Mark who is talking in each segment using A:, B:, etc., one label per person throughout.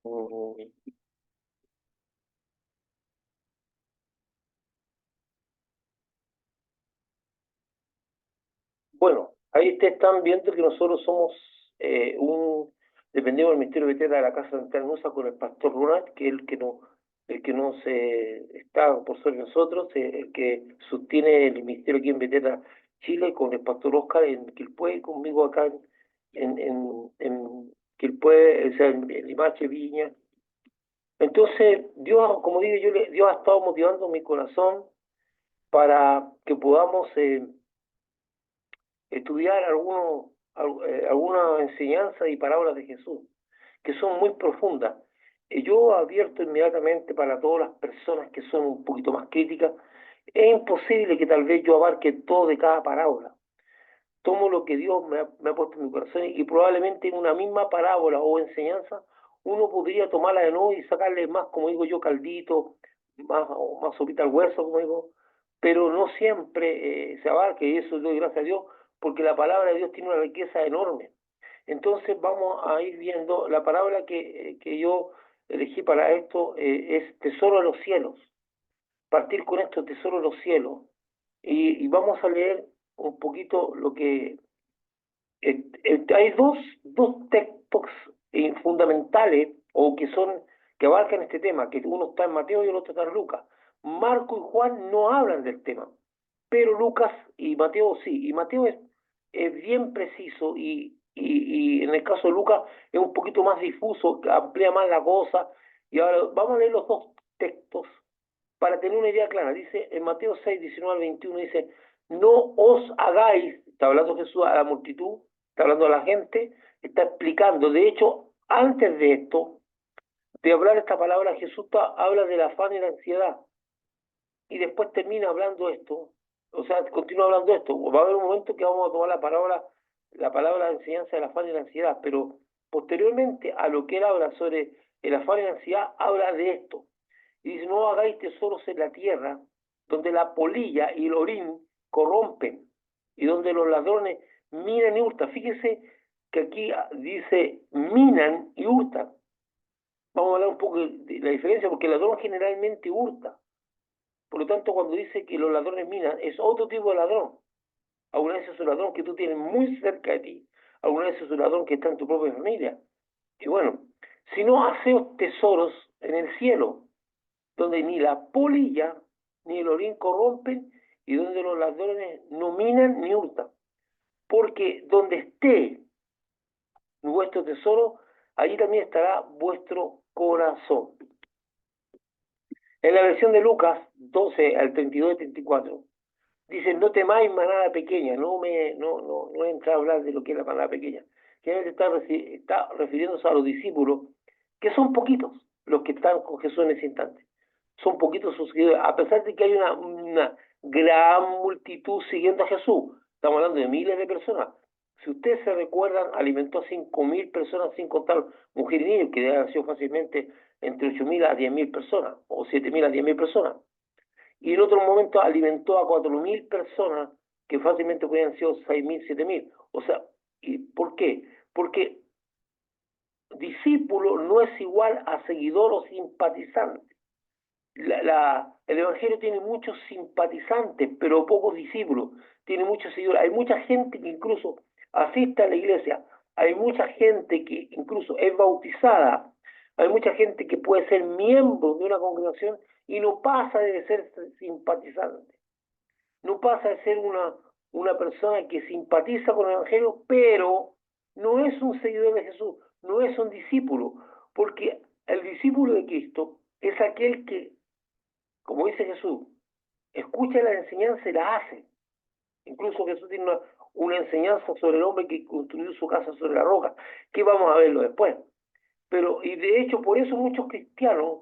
A: Mm, Bueno, ahí te están viendo que nosotros somos dependemos del Ministerio de Beteta de la Casa Central Nusa con el pastor Ronald, que es el que nos está por sobre nosotros, el que sostiene el ministerio aquí en Beteta, Chile, con el pastor Oscar en Quilpué, conmigo acá en Quilpué, o sea, en Limache, Viña. Entonces, Dios, como digo yo, Dios ha estado motivando mi corazón para que podamos estudiar alguna enseñanza y parábolas de Jesús, que son muy profundas. Yo advierto inmediatamente para todas las personas que son un poquito más críticas, es imposible que tal vez yo abarque todo de cada parábola. Tomo lo que Dios me ha puesto en mi corazón y probablemente en una misma parábola o enseñanza uno podría tomarla de nuevo y sacarle más, como digo yo, caldito, más sopita al hueso, como digo, pero no siempre se abarque y eso doy gracias a Dios porque la palabra de Dios tiene una riqueza enorme. Entonces vamos a ir viendo la parábola que yo elegí para esto, es Tesoro de los cielos. Partir con esto, Tesoro de los cielos. Y vamos a leer un poquito lo que hay dos textos fundamentales o que abarcan este tema, que uno está en Mateo y el otro está en Lucas. Marco y Juan no hablan del tema, pero Lucas y Mateo sí. Y Mateo es bien preciso y en el caso de Lucas es un poquito más difuso, amplía más la cosa. Y ahora vamos a leer los dos textos para tener una idea clara. Dice en Mateo 6, 19 al 21, dice, no os hagáis, está hablando Jesús a la multitud, está hablando a la gente, está explicando. De hecho, antes de esto, de hablar esta palabra, Jesús habla del afán y la ansiedad. Y después termina hablando esto, o sea, continúa hablando esto. Va a haber un momento que vamos a tomar la palabra de enseñanza del afán y la ansiedad, pero posteriormente a lo que él habla sobre el afán y la ansiedad, habla de esto. Y dice, no hagáis tesoros en la tierra, donde la polilla y el orín corrompen, y donde los ladrones minan y hurtan. Fíjese que aquí dice minan y hurtan. Vamos a hablar un poco de la diferencia, porque el ladrón generalmente hurta. Por lo tanto, cuando dice que los ladrones minan, es otro tipo de ladrón. Alguna vez es un ladrón que tú tienes muy cerca de ti. Alguna vez es un ladrón que está en tu propia familia. Y bueno, si no haceos tesoros en el cielo, donde ni la polilla ni el orín corrompen y donde los ladrones no minan ni hurtan. Porque donde esté vuestro tesoro, allí también estará vuestro corazón. En la versión de Lucas 12 al 32 y 34, dice, no temáis manada pequeña, no entra a hablar de lo que es la manada pequeña. Que está refiriéndose a los discípulos, que son poquitos los que están con Jesús en ese instante. Son poquitos sus seguidores, a pesar de que hay una gran multitud siguiendo a Jesús. Estamos hablando de miles de personas. Si ustedes se recuerdan, alimentó a 5.000 personas sin contar mujeres y niños, que deben haber sido fácilmente entre 8.000 a 10.000 personas, o 7.000 a 10.000 personas. Y en otro momento alimentó a 4.000 personas que fácilmente podían ser 6.000, 7.000. O sea, ¿y por qué? Porque discípulo no es igual a seguidor o simpatizante. El Evangelio tiene muchos simpatizantes, pero pocos discípulos. Tiene muchos seguidores. Hay mucha gente que incluso asiste a la iglesia. Hay mucha gente que incluso es bautizada. Hay mucha gente que puede ser miembro de una congregación y no pasa de ser simpatizante. No pasa de ser una persona que simpatiza con el Evangelio, pero no es un seguidor de Jesús, no es un discípulo, porque el discípulo de Cristo es aquel que, como dice Jesús, escucha la enseñanza y la hace. Incluso Jesús tiene una enseñanza sobre el hombre que construyó su casa sobre la roca, que vamos a verlo después. Pero, y de hecho, por eso muchos cristianos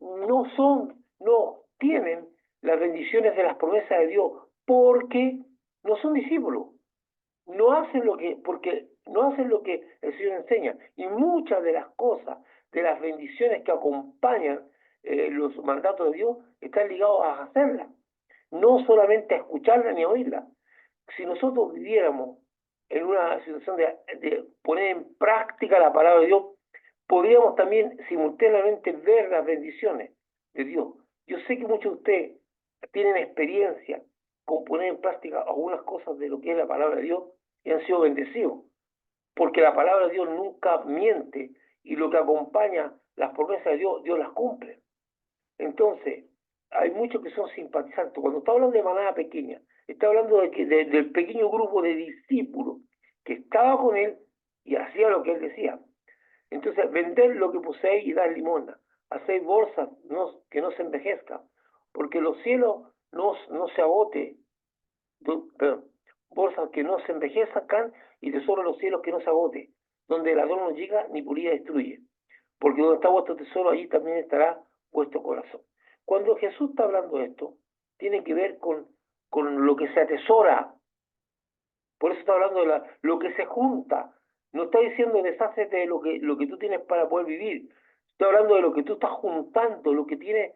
A: no tienen las bendiciones de las promesas de Dios, porque no son discípulos, porque no hacen lo que el Señor enseña. Y muchas de las cosas, de las bendiciones que acompañan los mandatos de Dios, están ligados a hacerlas, no solamente a escucharla ni a oírla. Si nosotros viviéramos en una situación de poner en práctica la palabra de Dios, podríamos también simultáneamente ver las bendiciones de Dios. Yo sé que muchos de ustedes tienen experiencia con poner en práctica algunas cosas de lo que es la palabra de Dios y han sido bendecidos, porque la palabra de Dios nunca miente y lo que acompaña las promesas de Dios, Dios las cumple. Entonces, hay muchos que son simpatizantes. Cuando está hablando de manada pequeña, está hablando del pequeño grupo de discípulos que estaba con él y hacía lo que él decía. Entonces, vender lo que poseéis y dar limosna. Hacéis bolsas que no se envejezcan, porque los cielos no se agote, perdón, bolsas que no se envejezcan y tesoro los cielos que no se agote, donde el ladrón no llega ni polilla destruye. Porque donde está vuestro tesoro, allí también estará vuestro corazón. Cuando Jesús está hablando de esto, tiene que ver con lo que se atesora. Por eso está hablando de lo que se junta. No está diciendo deshacete de lo que tú tienes para poder vivir. Está hablando de lo que tú estás juntando, lo que tienes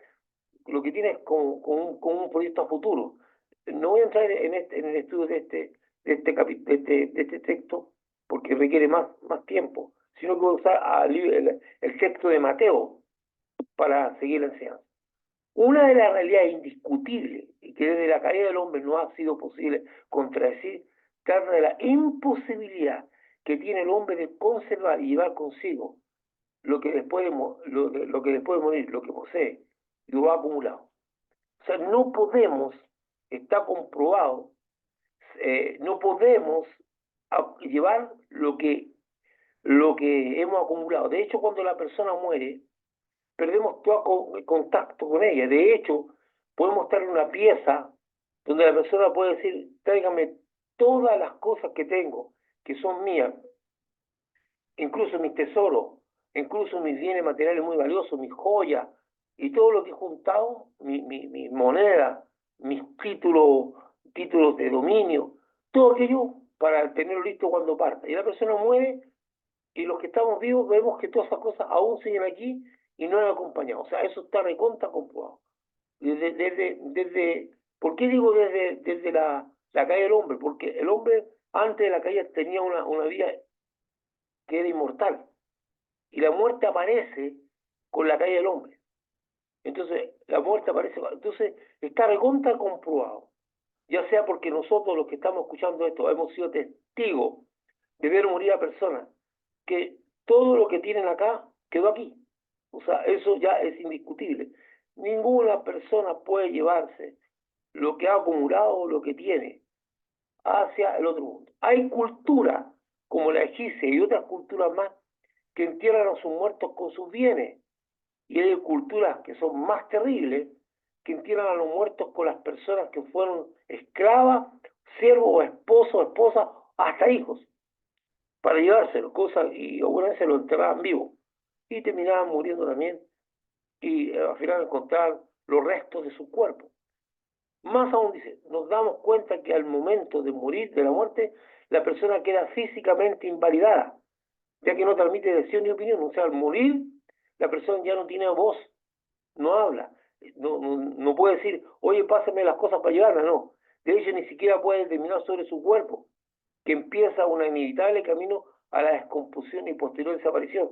A: con un proyecto a futuro. No voy a entrar en el estudio de este texto porque requiere más tiempo, sino que voy a usar el texto de Mateo para seguir la enseñanza. Una de las realidades indiscutibles y que desde la caída del hombre no ha sido posible contradecir, trata de la imposibilidad que tiene el hombre de conservar y llevar consigo lo que después lo que después de morir, lo que posee, lo ha acumulado. O sea, no podemos, está comprobado, no podemos llevar lo que hemos acumulado. De hecho, cuando la persona muere, perdemos todo contacto con ella. De hecho, podemos estar en una pieza donde la persona puede decir, tráigame todas las cosas que tengo, que son mías, incluso mis tesoros, incluso mis bienes materiales muy valiosos, mis joyas, y todo lo que he juntado, mi moneda, mis títulos de dominio, todo aquello para tenerlo listo cuando parta. Y la persona muere y los que estamos vivos vemos que todas esas cosas aún siguen aquí y no han acompañado. O sea, eso está recontra comprobado. ¿Por qué digo desde la caída del hombre? Porque el hombre antes de la caída tenía una vida que era inmortal. Y la muerte aparece con la caída del hombre. Entonces, la muerte aparece. Entonces, está recontra comprobado. Ya sea porque nosotros, los que estamos escuchando esto, hemos sido testigos de ver morir a personas, que todo lo que tienen acá quedó aquí. O sea, eso ya es indiscutible. Ninguna persona puede llevarse lo que ha acumulado o lo que tiene hacia el otro mundo. Hay culturas, como la egipcia y otras culturas más, que entierran a sus muertos con sus bienes. Y hay culturas que son más terribles, que entierran a los muertos con las personas que fueron esclavas, siervos o esposos, esposas, hasta hijos, para llevárselo, cosas, y algunas veces lo enterraban vivo. Y terminaban muriendo también, y al final encontraban los restos de su cuerpo. Más aún dice, nos damos cuenta que al momento de morir, de la muerte, la persona queda físicamente invalidada, ya que no transmite decisión ni opinión. O sea, al morir, la persona ya no tiene voz, no habla, no puede decir, oye, pásame las cosas para llevarlas, no. De hecho, ni siquiera puede determinar sobre su cuerpo, que empieza un inevitable camino a la descomposición y posterior desaparición.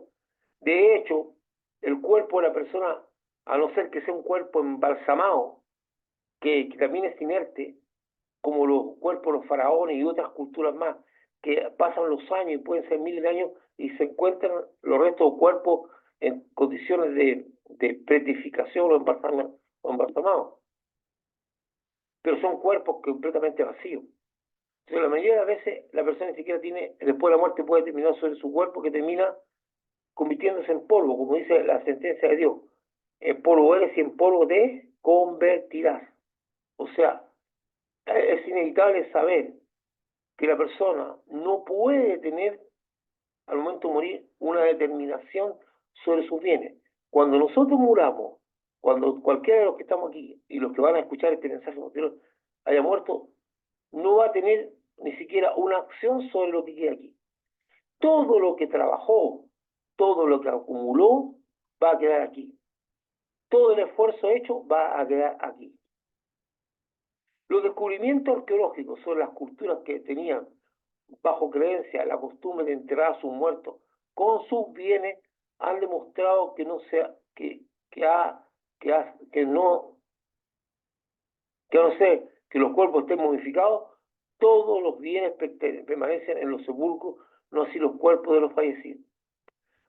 A: De hecho, el cuerpo de la persona, a no ser que sea un cuerpo embalsamado, que también es inerte, como los cuerpos de los faraones y otras culturas más, que pasan los años y pueden ser miles de años y se encuentran los restos del cuerpo en condiciones de petrificación o embalsamados. Pero son cuerpos completamente vacíos. Entonces, la mayoría de las veces la persona ni siquiera tiene, después de la muerte puede terminar sobre su cuerpo, que termina convirtiéndose en polvo, como dice la sentencia de Dios. En polvo eres y en polvo te convertirás. O sea, es inevitable saber que la persona no puede tener al momento de morir una determinación sobre sus bienes. Cuando nosotros muramos, cuando cualquiera de los que estamos aquí y los que van a escuchar este mensaje posterior haya muerto, no va a tener ni siquiera una acción sobre lo que queda aquí. Todo lo que trabajó, todo lo que acumuló, va a quedar aquí. Todo el esfuerzo hecho va a quedar aquí. Los descubrimientos arqueológicos sobre las culturas que tenían bajo creencia la costumbre de enterrar a sus muertos con sus bienes han demostrado que no sea, que, ha, que, ha- que no, que a no ser que los cuerpos estén modificados, todos los bienes permanecen en los sepulcros, no así los cuerpos de los fallecidos.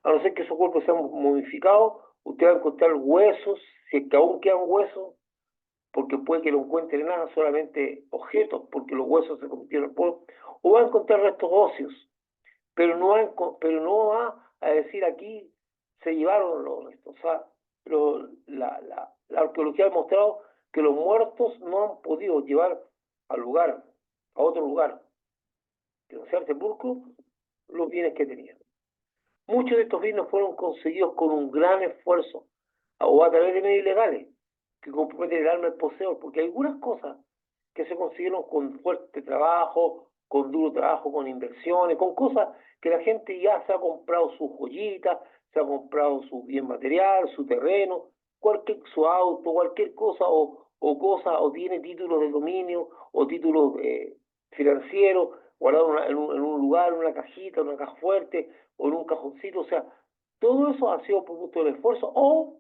A: A no ser que esos cuerpos sean modificados, usted va a encontrar huesos, si es que aún quedan huesos, porque puede que no encuentre nada, solamente objetos, porque los huesos se convirtieron en polvo, o va a encontrar restos óseos, pero no va a decir aquí se llevaron los restos. O sea, la arqueología ha demostrado que los muertos no han podido llevar al lugar, a otro lugar, que no sea el sepulcro, los bienes que tenían. Muchos de estos bienes fueron conseguidos con un gran esfuerzo o a través de medios ilegales que comprometen el alma del poseedor, porque hay algunas cosas que se consiguieron con fuerte trabajo, con duro trabajo, con inversiones, con cosas que la gente ya se ha comprado sus joyitas, se ha comprado su bien material, su terreno, su auto, cualquier cosa, o tiene títulos de dominio, o títulos financieros, guardados en un lugar, en una cajita, en una caja fuerte, o en un cajoncito. O sea, todo eso ha sido producto del esfuerzo, o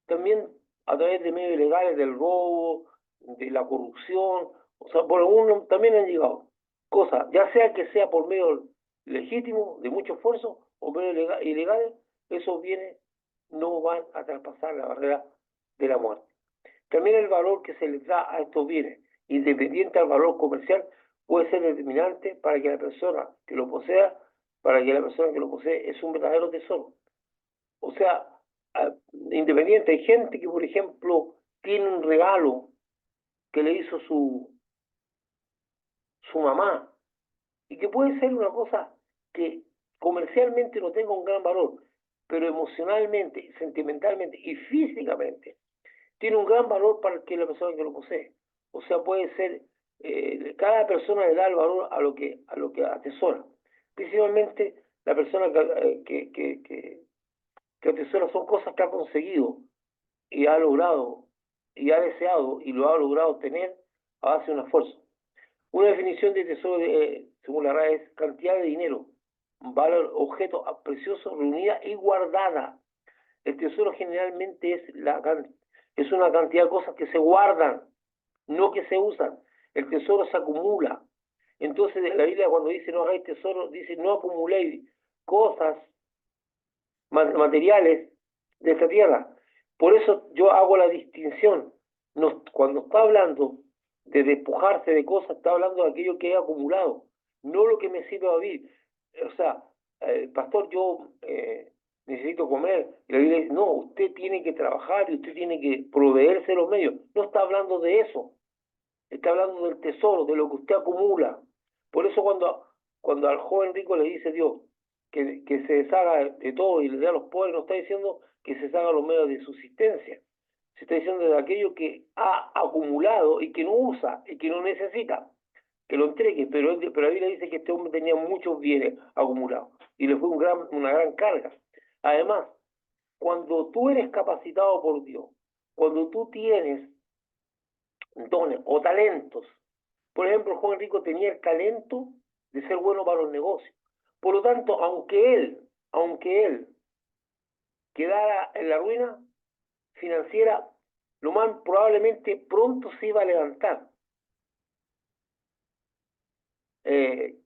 A: también a través de medios ilegales, del robo, de la corrupción. O sea, por algunos también han llegado cosas, ya sea que sea por medio legítimo, de mucho esfuerzo, o medios ilegales, esos bienes no van a traspasar la barrera de la muerte. También el valor que se les da a estos bienes, independiente al valor comercial, puede ser determinante para que la persona que lo posea, para que la persona que lo posee es un verdadero tesoro. O sea, independiente, hay gente que, por ejemplo, tiene un regalo que le hizo su mamá y que puede ser una cosa que comercialmente no tenga un gran valor, pero emocionalmente, sentimentalmente y físicamente tiene un gran valor para que la persona que lo posee. O sea, puede ser, cada persona le da el valor a lo que atesora. Principalmente la persona que atesora son cosas que ha conseguido y ha logrado y ha deseado y lo ha logrado tener a base de un esfuerzo. Una definición de tesoro, según la RAE, es cantidad de dinero, valor, objeto precioso, reunida y guardada. El tesoro generalmente es una cantidad de cosas que se guardan, no que se usan. El tesoro se acumula. Entonces, la Biblia cuando dice no hagáis tesoro, dice no acumuléis cosas materiales de esta tierra. Por eso yo hago la distinción. Cuando está hablando de despojarse de cosas, está hablando de aquello que he acumulado, no lo que me sirve a vivir. O sea, pastor, yo necesito comer. Y la Biblia dice, no, usted tiene que trabajar y usted tiene que proveerse los medios. No está hablando de eso. Está hablando del tesoro, de lo que usted acumula. Por eso cuando al joven rico le dice Dios que se deshaga de todo y le dé a los pobres, no está diciendo que se deshaga los medios de subsistencia. Se está diciendo de aquello que ha acumulado y que no usa y que no necesita, que lo entregue. Pero la Biblia dice que este hombre tenía muchos bienes acumulados y le fue una gran carga. Además, cuando tú eres capacitado por Dios, cuando tú tienes dones o talentos. Por ejemplo, el joven rico tenía el talento de ser bueno para los negocios. Por lo tanto, aunque él quedara en la ruina financiera, lo más probablemente pronto se iba a levantar. Eh,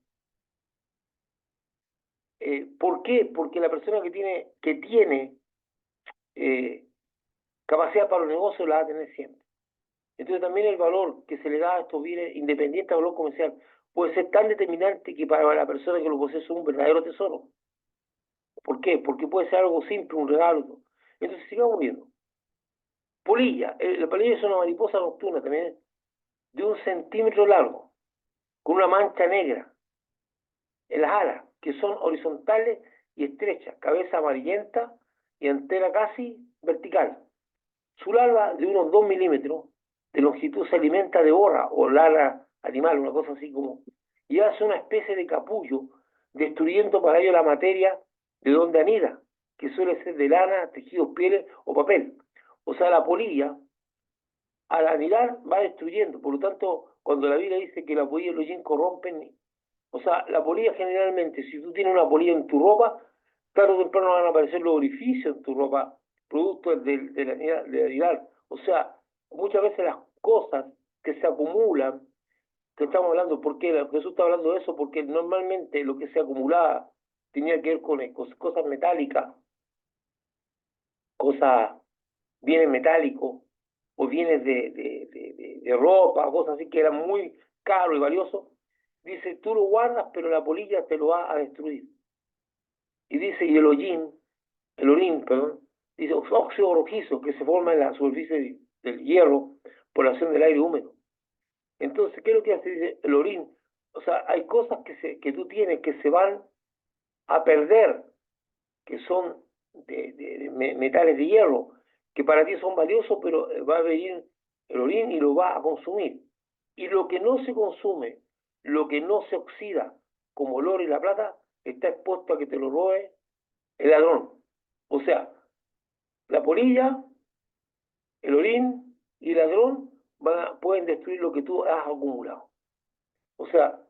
A: ¿Por qué? Porque la persona que tiene eh, capacidad para los negocios la va a tener siempre. Entonces también el valor que se le da a estos bienes, independiente del valor comercial, puede ser tan determinante que para la persona que lo posee es un verdadero tesoro. ¿Por qué? Porque puede ser algo simple, un regalo. Entonces sigamos viendo. Polilla. La polilla es una mariposa nocturna también de 1 centímetro largo, con una mancha negra en las alas, que son horizontales y estrechas, cabeza amarillenta y antera casi vertical. Su larva, de unos 2 milímetros de longitud, se alimenta de borra o lana animal, una cosa así como, y hace una especie de capullo, destruyendo para ello la materia de donde anida, que suele ser de lana, tejidos, pieles o papel. O sea, la polilla, al anidar, va destruyendo. Por lo tanto, cuando la Biblia dice que la polilla y los jeans corrompen, o sea, la polilla generalmente, si tú tienes una polilla en tu ropa, tarde o temprano van a aparecer los orificios en tu ropa, producto de la edad. O sea, muchas veces las cosas que se acumulan, que estamos hablando, ¿por qué Jesús está hablando de eso? Porque normalmente lo que se acumulaba tenía que ver con cosas metálicas, cosas, bienes metálicos, o bienes de ropa, cosas así que eran muy caros y valiosos. Dice, tú lo guardas, pero la polilla te lo va a destruir. Y dice, y el orín, perdón, dice óxido rojizo que se forma en la superficie del hierro por la acción del aire húmedo. Entonces, ¿qué es lo que hace? Dice el orín. O sea, hay cosas que tú tienes que se van a perder, que son de metales de hierro, que para ti son valiosos, pero va a venir el orín y lo va a consumir. Y lo que no se consume, lo que no se oxida, como el oro y la plata, está expuesto a que te lo robe el ladrón. O sea, la polilla, el orín y el ladrón pueden destruir lo que tú has acumulado. O sea,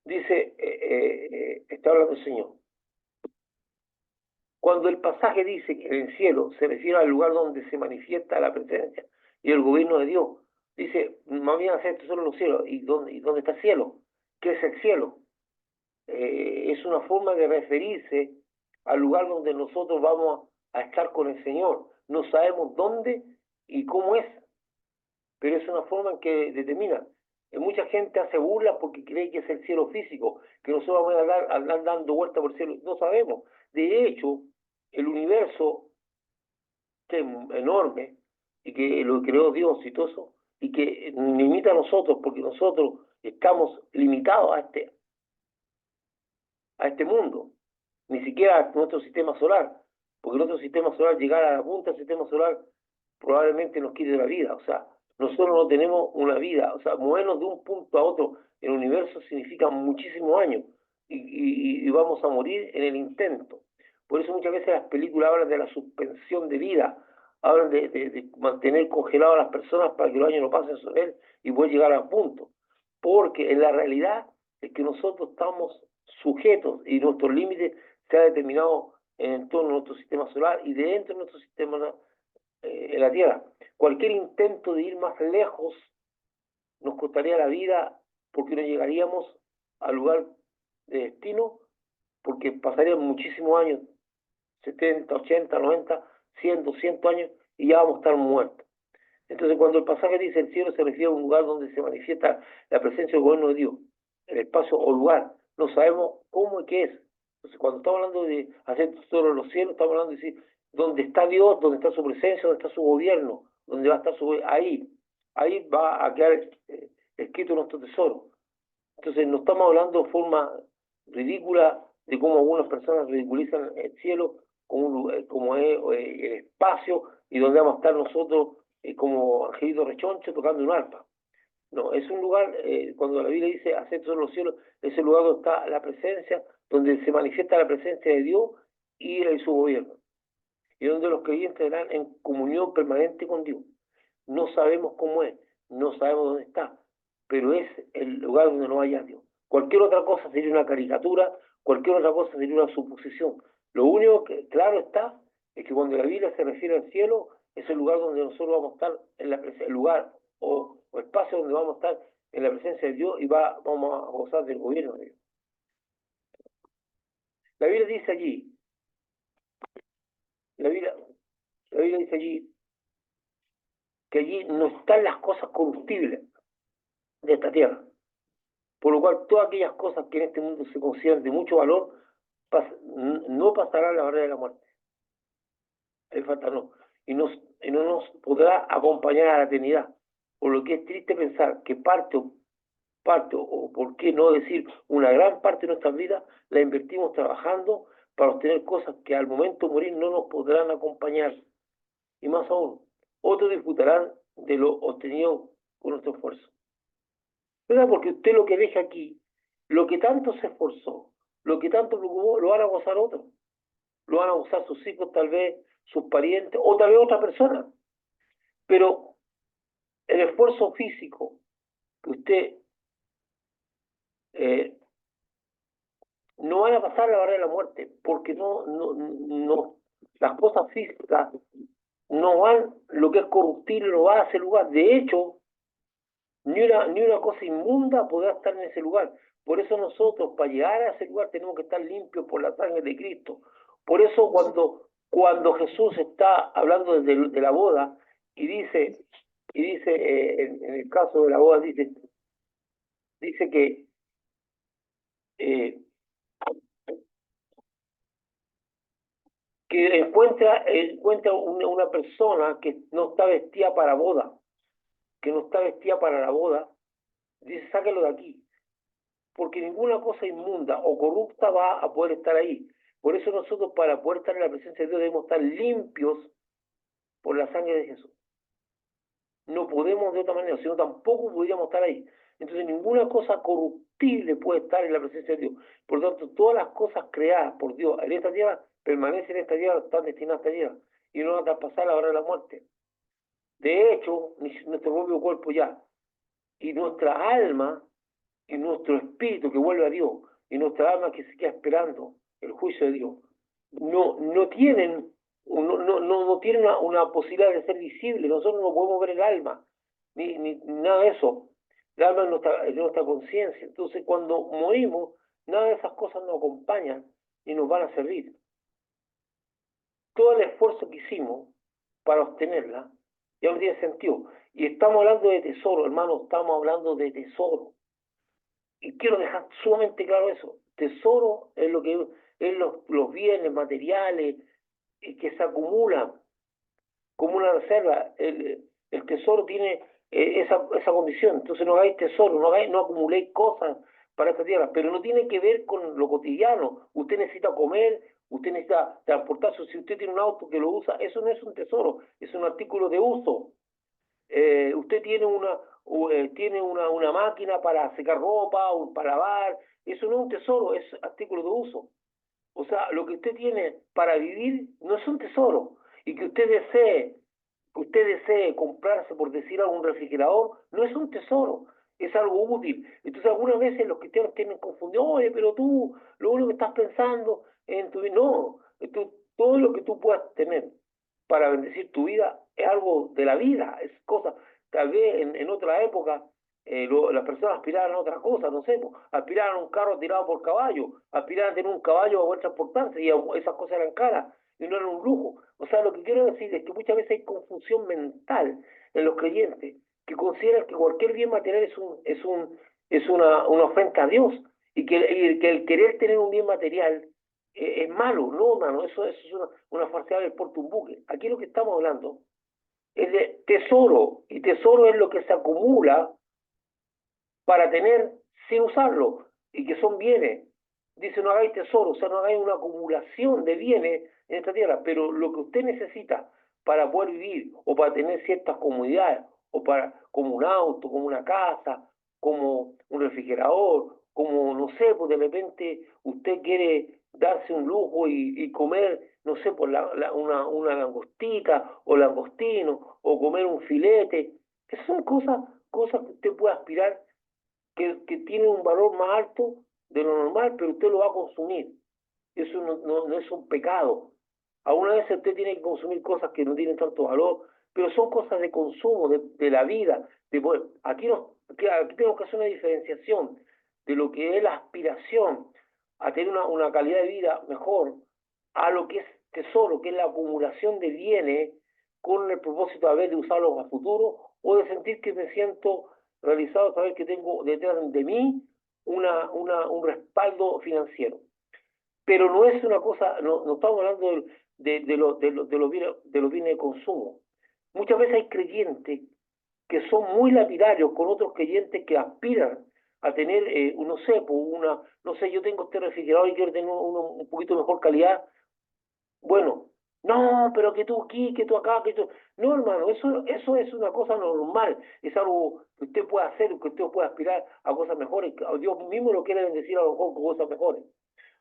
A: dice, está hablando el Señor. Cuando el pasaje dice que en el cielo se refiere al lugar donde se manifiesta la presencia y el gobierno de Dios, dice, más bien hacer esto solo en los cielos. ¿Y dónde está el cielo? ¿Qué es el cielo? Es una forma de referirse al lugar donde nosotros vamos a estar con el Señor. No sabemos dónde y cómo es, pero es una forma en que determina. Mucha gente hace burlas porque cree que es el cielo físico, que nosotros vamos a andar dando vueltas por el cielo. No sabemos. De hecho, el universo, que es enorme, y que lo creó Dios y todo eso, y que limita a nosotros, porque nosotros estamos limitados a este mundo, ni siquiera a nuestro sistema solar, porque nuestro sistema solar, llegar a la punta del sistema solar, probablemente nos quite la vida. O sea, nosotros no tenemos una vida. O sea, movernos de un punto a otro en el universo significa muchísimos años y vamos a morir en el intento. Por eso muchas veces las películas hablan de la suspensión de vida, hablan de mantener congeladas a las personas para que los años no pasen sobre él y poder llegar al punto. Porque en la realidad es que nosotros estamos sujetos y nuestros límites se han determinado en torno a nuestro sistema solar y dentro de nuestro sistema en la Tierra. Cualquier intento de ir más lejos nos costaría la vida porque no llegaríamos al lugar de destino, porque pasarían muchísimos años, 70, 80, 90, 100, 200 años, y ya vamos a estar muertos. Entonces, cuando el pasaje dice el cielo, se refiere a un lugar donde se manifiesta la presencia del gobierno de Dios, el espacio o lugar. No sabemos cómo y qué es. Entonces, cuando estamos hablando de hacer solo los cielos, estamos hablando de decir dónde está Dios, dónde está su presencia, dónde está su gobierno, dónde va a estar ahí va a quedar escrito nuestro tesoro. Entonces, no estamos hablando de forma ridícula de cómo algunas personas ridiculizan el cielo como es el espacio y donde vamos a estar nosotros como angelito rechoncho tocando un arpa. No, es un lugar, cuando la Biblia dice acepto los cielos, es el lugar donde está la presencia, donde se manifiesta la presencia de Dios y de su gobierno, y donde los creyentes están en comunión permanente con Dios. No sabemos cómo es, no sabemos dónde está, pero es el lugar donde no haya Dios. Cualquier otra cosa sería una caricatura, cualquier otra cosa sería una suposición. Lo único que claro está es que cuando la Biblia se refiere al cielo, es el lugar donde nosotros vamos a estar, el lugar o espacio donde vamos a estar en la presencia de Dios y vamos a gozar del gobierno de Dios. La Biblia dice allí, la Biblia, la Biblia dice allí que allí no están las cosas corruptibles de esta tierra. Por lo cual, todas aquellas cosas que en este mundo se consideran de mucho valor no pasarán la barrera de la muerte. Ahí falta no. Y no nos podrá acompañar a la eternidad. Por lo que es triste pensar que o por qué no decir una gran parte de nuestras vidas la invertimos trabajando para obtener cosas que al momento de morir no nos podrán acompañar. Y más aún, otros disfrutarán de lo obtenido con nuestro esfuerzo. ¿Verdad? Porque usted lo que deja aquí, lo que tanto se esforzó, lo que tanto preocupó, lo van a gozar otros. Lo van a gozar sus hijos, tal vez sus parientes, o tal vez otra persona. Pero el esfuerzo físico que usted no van a pasar la barrera de la muerte, porque las cosas físicas no van, lo que es corruptible no va a ese lugar. De hecho, ni una cosa inmunda podrá estar en ese lugar. Por eso nosotros, para llegar a ese lugar, tenemos que estar limpios por la sangre de Cristo. Por eso cuando Jesús está hablando de la boda y dice en el caso de la boda, dice eh, que encuentra una persona que no está vestida para boda, que no está vestida para la boda, dice, sáquelo de aquí, porque ninguna cosa inmunda o corrupta va a poder estar ahí. Por eso nosotros, para poder estar en la presencia de Dios, debemos estar limpios por la sangre de Jesús. No podemos de otra manera, sino tampoco podríamos estar ahí. Entonces ninguna cosa corruptible puede estar en la presencia de Dios. Por lo tanto, todas las cosas creadas por Dios en esta tierra permanecen en esta tierra, están destinadas a esta tierra y no van a pasar la hora de la muerte. De hecho, nuestro propio cuerpo ya, y nuestra alma, y nuestro espíritu que vuelve a Dios, y nuestra alma que se queda esperando el juicio de Dios, no tienen, no tienen una posibilidad de ser visible. Nosotros no podemos ver el alma, ni nada de eso. El alma es nuestra conciencia. Entonces, cuando morimos, nada de esas cosas nos acompañan y nos van a servir. Todo el esfuerzo que hicimos para obtenerla ya no tiene sentido. Y estamos hablando de tesoro, hermano, estamos hablando de tesoro. Y quiero dejar sumamente claro eso. Tesoro es lo que es los bienes materiales que se acumulan como una reserva. El tesoro tiene esa condición. Entonces no hagáis tesoro, no acumuléis cosas para esta tierra, pero no tiene que ver con lo cotidiano. Usted necesita comer, usted necesita transportarse. Si usted tiene un auto que lo usa, eso no es un tesoro, es un artículo de uso. Usted tiene una máquina para secar ropa o para lavar, eso no es un tesoro, es artículo de uso. O sea, lo que usted tiene para vivir no es un tesoro. Y que usted desee comprarse, por decir algo, un refrigerador, no es un tesoro, es algo útil. Entonces algunas veces los cristianos tienen confundido, oye, pero tú, lo único que estás pensando en tu vida, no, todo lo que tú puedas tener para bendecir tu vida es algo de la vida, es cosa, tal vez en otra época las personas aspiraban a otra cosa, no sé, aspiraban a un carro tirado por caballo, aspiraban a tener un caballo para poder transportarse y esas cosas eran caras y no eran un lujo. O sea, lo que quiero decir es que muchas veces hay confusión mental en los creyentes que consideran que cualquier bien material es una ofensa a Dios y que el querer tener un bien material es malo. No, hermano, eso es una falsedad del porte un buque. Aquí lo que estamos hablando es de tesoro, y tesoro es lo que se acumula para tener sin usarlo, y que son bienes. Dice, no hagáis tesoro, o sea, no hagáis una acumulación de bienes en esta tierra, pero lo que usted necesita para poder vivir o para tener ciertas comodidades, o como un auto, como una casa, como un refrigerador, como, no sé, pues de repente usted quiere darse un lujo y comer, no sé, pues una langostita o langostino, o comer un filete. Esas son cosas que usted puede aspirar, que tiene un valor más alto de lo normal, pero usted lo va a consumir. Eso no es un pecado. Algunas veces usted tiene que consumir cosas que no tienen tanto valor, pero son cosas de consumo, de la vida. Aquí tenemos que hacer una diferenciación de lo que es la aspiración a tener una calidad de vida mejor, a lo que es tesoro, que es la acumulación de bienes con el propósito a ver de usarlos a futuro, o de sentir que me siento realizado, saber que tengo detrás de mí un respaldo financiero. Pero no es una cosa, no estamos hablando de los bienes de consumo. Muchas veces hay creyentes que son muy lapidarios con otros creyentes que aspiran a tener, no sé, no sé, yo tengo este refrigerador y quiero tener uno un poquito mejor calidad. Bueno, no, pero que tú aquí, que tú acá, que tú... No, hermano, eso es una cosa normal, es algo que usted puede hacer, que usted puede aspirar a cosas mejores. Dios mismo lo quiere bendecir a lo mejor con cosas mejores.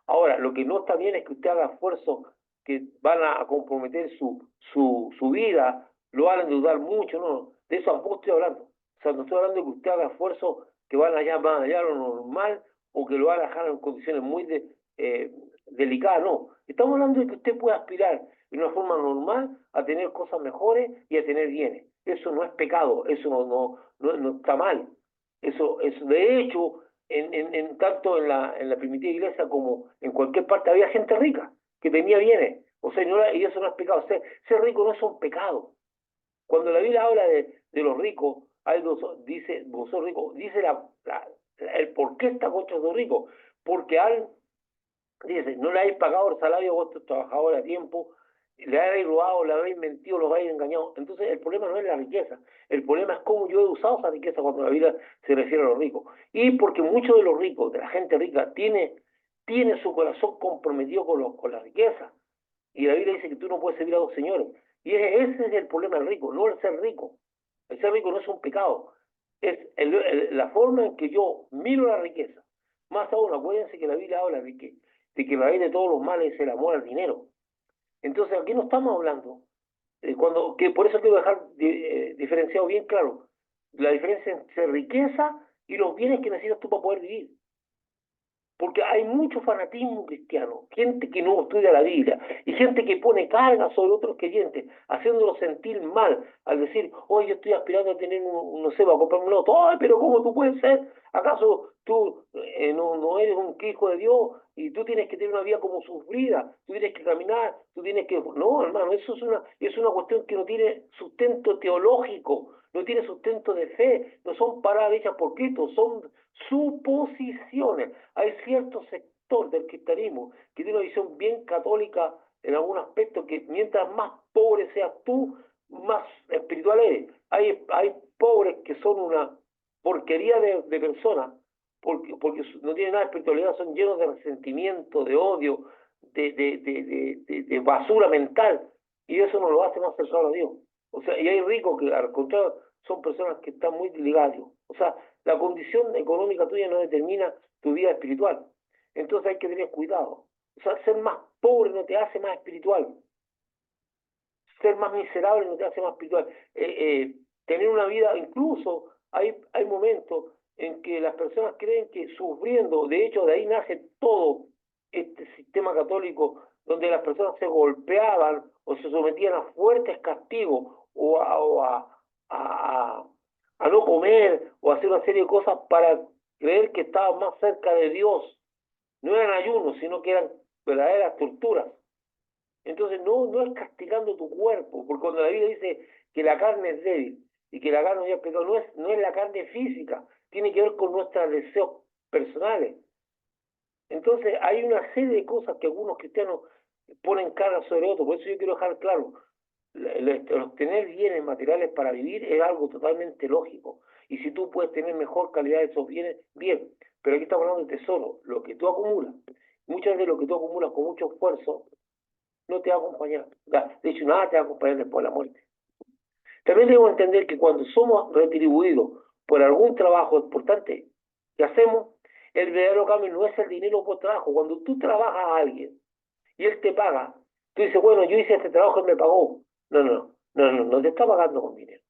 A: Ahora, lo que no está bien es que usted haga esfuerzos que van a comprometer su vida, lo van a endeudar mucho, no, de eso tampoco estoy hablando. O sea, no estoy hablando de que usted haga esfuerzos que van allá de lo normal, o que lo van a dejar en condiciones delicada, no. Estamos hablando de que usted puede aspirar de una forma normal a tener cosas mejores y a tener bienes. Eso no es pecado, eso no está mal. Eso de hecho, tanto en la primitiva iglesia como en cualquier parte había gente rica que tenía bienes. O sea, y eso no es pecado. Ser rico no es un pecado. Cuando la Biblia habla de los ricos, dice, vos sos rico, dice el por qué está contra los ricos. Porque dice, no le habéis pagado el salario a vuestros trabajadores a tiempo, le habéis robado, le habéis mentido, los habéis engañado. Entonces el problema no es la riqueza, el problema es cómo yo he usado esa riqueza cuando la Biblia se refiere a los ricos. Y porque muchos de los ricos, de la gente rica, tiene su corazón comprometido con la riqueza. Y la Biblia dice que tú no puedes servir a dos señores. Y ese es el problema del rico, no el ser rico. El ser rico no es un pecado, es la forma en que yo miro la riqueza. Más aún, acuérdense que la Biblia habla de que la raíz de todos los males es el amor al dinero. Entonces aquí no estamos hablando, que por eso quiero dejar diferenciado bien claro la diferencia entre riqueza y los bienes que necesitas tú para poder vivir. Porque hay mucho fanatismo cristiano, gente que no estudia la Biblia y gente que pone carga sobre otros creyentes, haciéndolos sentir mal al decir, oye, yo estoy aspirando a tener, no sé, va a comprarme un auto. Ay, pero ¿cómo tú puedes ser? ¿Acaso tú no eres un hijo de Dios y tú tienes que tener una vida como sufrida? Tú tienes que caminar, tú tienes que... No, hermano, eso es una cuestión que no tiene sustento teológico, no tiene sustento de fe, no son palabras hechas por Cristo, son suposiciones. Hay cierto sector del cristianismo que tiene una visión bien católica en algún aspecto, que mientras más pobre seas tú, más espiritual eres. Hay pobres que son una porquería de personas, porque no tienen nada de espiritualidad, son llenos de resentimiento, de odio, de basura mental, y eso no lo hace más cercano a Dios. O sea, y hay ricos que al contrario son personas que están muy ligadas a Dios. O sea, la condición económica tuya no determina tu vida espiritual. Entonces hay que tener cuidado. O sea, ser más pobre no te hace más espiritual. Ser más miserable no te hace más espiritual. Tener una vida, incluso hay momentos en que las personas creen que sufriendo, de hecho de ahí nace todo este sistema católico donde las personas se golpeaban o se sometían a fuertes castigos a, a no comer o a hacer una serie de cosas para creer que estaban más cerca de Dios. No eran ayunos, sino que eran verdaderas torturas. Entonces no es castigando tu cuerpo, porque cuando la Biblia dice que la carne es débil y que la carne ya es pecado, no es la carne física, tiene que ver con nuestros deseos personales. Entonces hay una serie de cosas que algunos cristianos ponen carga sobre otros, por eso yo quiero dejar claro, el tener bienes materiales para vivir es algo totalmente lógico. Y si tú puedes tener mejor calidad de esos bienes, bien. Pero aquí estamos hablando de tesoro, lo que tú acumulas. Muchas veces lo que tú acumulas con mucho esfuerzo no te va a acompañar. De hecho, nada te va a acompañar después de la muerte. También debemos entender que cuando somos retribuidos por algún trabajo importante que hacemos, el verdadero cambio no es el dinero por trabajo. Cuando tú trabajas a alguien y él te paga, tú dices, bueno, yo hice este trabajo, él me pagó. No te está pagando con dinero,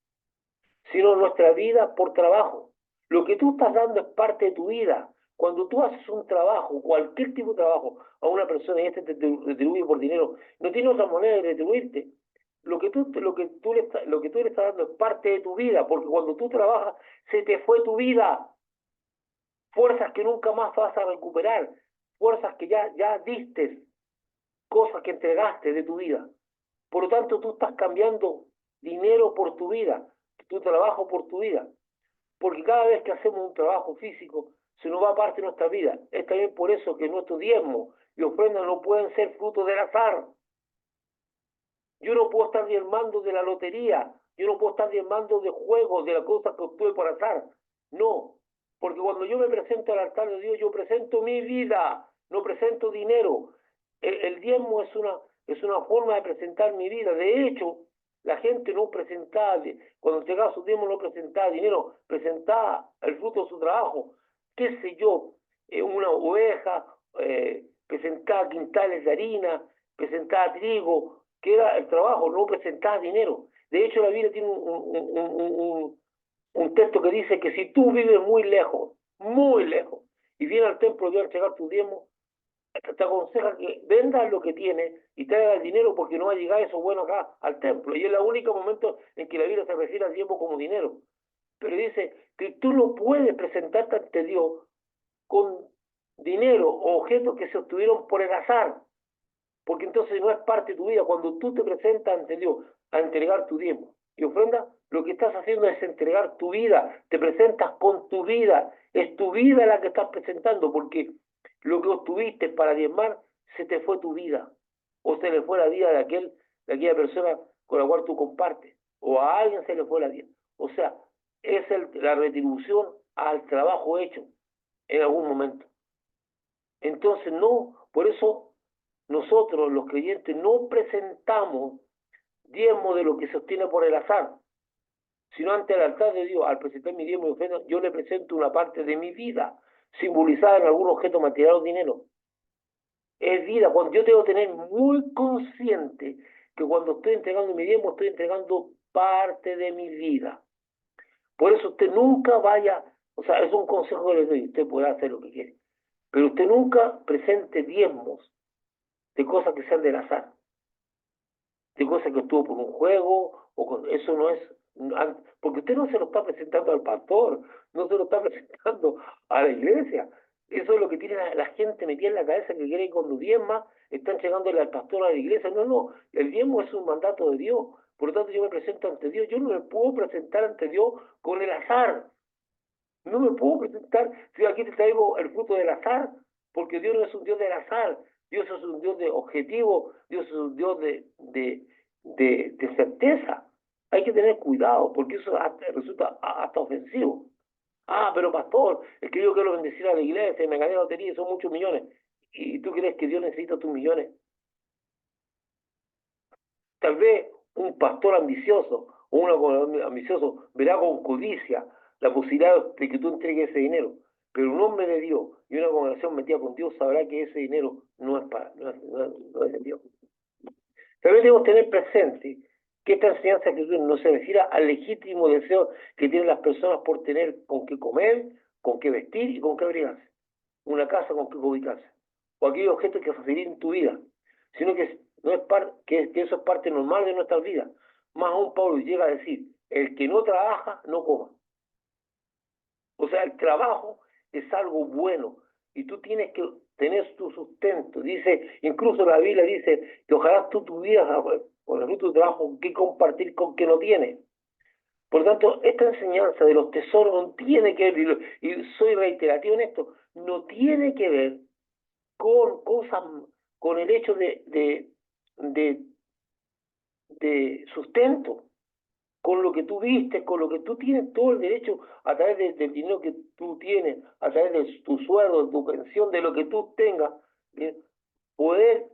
A: sino nuestra vida por trabajo. Lo que tú estás dando es parte de tu vida. Cuando tú haces un trabajo, cualquier tipo de trabajo, a una persona y este te retribuye por dinero, no tiene otra manera de retribuirte. Lo que tú le estás dando es parte de tu vida, porque cuando tú trabajas, se te fue tu vida. Fuerzas que nunca más vas a recuperar, fuerzas que ya diste, cosas que entregaste de tu vida. Por lo tanto, tú estás cambiando dinero por tu vida, tu trabajo por tu vida. Porque cada vez que hacemos un trabajo físico, se nos va parte de nuestra vida. Es también por eso que nuestros diezmos y ofrendas no pueden ser fruto del azar. Yo no puedo estar diezmando de la lotería, yo no puedo estar diezmando de juegos, de las cosas que obtuve por azar. No, porque cuando yo me presento al altar de Dios, yo presento mi vida, no presento dinero. El diezmo es una forma de presentar mi vida. De hecho, la gente no presentaba, cuando entregaba su diezmo no presentaba dinero, presentaba el fruto de su trabajo. ¿Qué sé yo? Una oveja, presentaba quintales de harina, presentaba trigo, que era el trabajo, no presentaba dinero. De hecho, la Biblia tiene un texto que dice que si tú vives muy lejos, y vienes al templo de Dios a entregar tu diezmo, te aconseja que vendas lo que tienes y traigas el dinero porque no va a llegar eso bueno acá al templo. Y es el único momento en que la Biblia se refiere al tiempo como dinero. Pero dice que tú no puedes presentarte ante Dios con dinero o objetos que se obtuvieron por el azar, porque entonces no es parte de tu vida. Cuando tú te presentas ante Dios a entregar tu diezmo y ofrenda, lo que estás haciendo es entregar tu vida, te presentas con tu vida, es tu vida la que estás presentando, porque lo que obtuviste para diezmar, se te fue tu vida, o se le fue la vida de aquella persona con la cual tú compartes, o a alguien se le fue la vida. O sea, es la retribución al trabajo hecho en algún momento. Entonces, no, por eso nosotros los creyentes no presentamos diezmo de lo que se obtiene por el azar, sino ante el altar de Dios. Al presentar mi diezmo y ofrenda, yo le presento una parte de mi vida, simbolizada en algún objeto material o dinero. Es vida. Cuando yo tengo que tener muy consciente que cuando estoy entregando mi diezmo, estoy entregando parte de mi vida. Por eso usted nunca vaya, o sea, es un consejo que le doy, usted puede hacer lo que quiere, pero usted nunca presente diezmos de cosas que sean del azar, de cosas que estuvo por un juego, eso no es, porque usted no se lo está presentando al pastor, no se lo está presentando a la iglesia. Eso es lo que tiene la gente metida en la cabeza, que cree que con los diezmas están llegándole al pastor a la iglesia. No, no, el diezmo es un mandato de Dios. Por lo tanto, yo me presento ante Dios. Yo no me puedo presentar ante Dios con el azar. No me puedo presentar si aquí te traigo el fruto del azar, porque Dios no es un Dios del azar. Dios es un Dios de objetivo, Dios es un Dios de certeza. Hay que tener cuidado, porque eso resulta hasta ofensivo. Ah, pero pastor, es que yo quiero bendecir a la iglesia y me gané la lotería y son muchos millones. ¿Y tú crees que Dios necesita tus millones? Tal vez un pastor ambicioso o un ambicioso verá con codicia la posibilidad de que tú entregues ese dinero, pero un hombre de Dios y una congregación metida con Dios sabrá que ese dinero no es de Dios. También debemos tener presente que esta enseñanza que no se refiere al legítimo deseo que tienen las personas por tener con qué comer, con qué vestir y con qué abrigarse, una casa con qué ubicarse, o aquellos objetos que faciliten tu vida, sino que, no es que eso es parte normal de nuestras vidas. Más aún Pablo llega a decir, el que no trabaja, no coma. O sea, el trabajo es algo bueno y tú tienes que tener tu sustento. Dice, incluso la Biblia dice que ojalá tú tuvieras por el fruto de tu trabajo que compartir con que no tienes. Por lo tanto, esta enseñanza de los tesoros no tiene que ver, y soy reiterativo en esto, no tiene que ver con cosas, con el hecho de, de sustento, con lo que tú viste, con lo que tú tienes todo el derecho a través del dinero que tú tienes, a través de tu sueldo, de tu pensión, de lo que tú tengas, ¿bien? Poder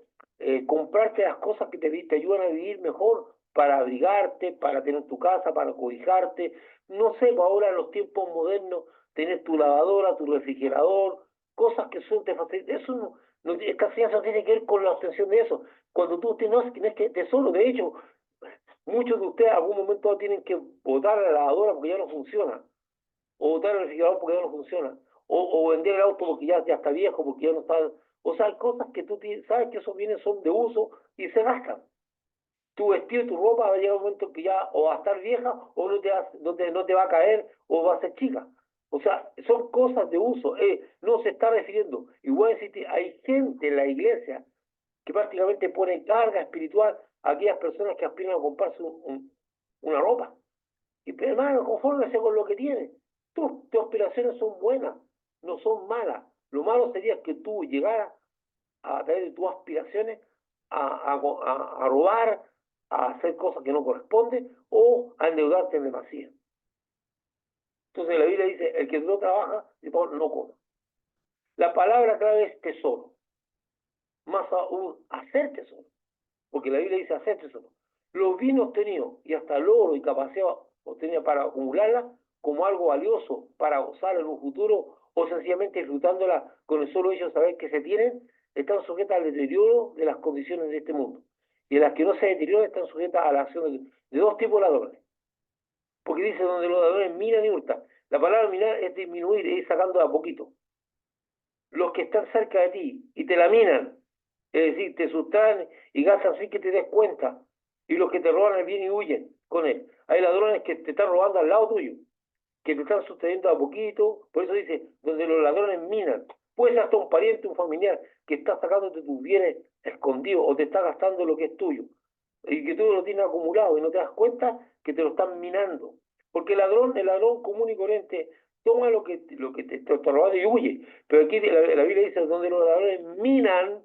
A: comprarte las cosas que te ayudan a vivir mejor, para abrigarte, para tener tu casa, para cobijarte. No sé, pues ahora en los tiempos modernos, tener tu lavadora, tu refrigerador, cosas que son te facilitan. Eso esta ciencia no tiene que ver con la obtención de eso. Cuando tú tienes que tesoro, de hecho, muchos de ustedes en algún momento tienen que botar la lavadora porque ya no funciona, o botar el refrigerador porque ya no funciona, o vender el auto porque ya está viejo, porque ya no está. O sea, hay cosas que tú sabes que esos bienes son de uso y se gastan. Tu vestido y tu ropa va a llegar un momento que ya o va a estar vieja o no te va a caer o va a ser chica. O sea, son cosas de uso. No se está refiriendo. Igual decirte, hay gente en la iglesia que prácticamente pone carga espiritual a aquellas personas que aspiran a comprarse una ropa. Y pero hermano, confórmese con lo que tiene. Tus aspiraciones son buenas, no son malas. Lo malo sería que tú llegaras a través de tus aspiraciones a robar, a hacer cosas que no corresponden o a endeudarte en demasía. Entonces la Biblia dice, el que no trabaja, no come. La palabra clave es tesoro, más aún hacer tesoro, porque la Biblia dice hacer tesoro. Los bienes obtenidos y hasta el oro y capacidad obtenida para acumularla como algo valioso para gozar en un futuro o sencillamente disfrutándola con el solo hecho de saber que se tienen, están sujetas al deterioro de las condiciones de este mundo. Y en las que no se deterioran están sujetas a la acción de dos tipos de ladrones. Porque dice donde los ladrones miran y hurtan. La palabra mirar es disminuir, es ir sacando de a poquito. los que están cerca de ti y te laminan, es decir, te sustraen y gastan sin que te des cuenta, y los que te roban el bien y huyen con él. Hay ladrones que te están robando al lado tuyo, que te están sustrayendo a poquito, por eso dice, donde los ladrones minan. Puede ser hasta un pariente, un familiar, que está sacándote tus bienes escondidos o te está gastando lo que es tuyo, y que tú lo tienes acumulado y no te das cuenta que te lo están minando. Porque el ladrón común y corriente, toma lo que te está robando y huye. Pero aquí la Biblia dice, donde los ladrones minan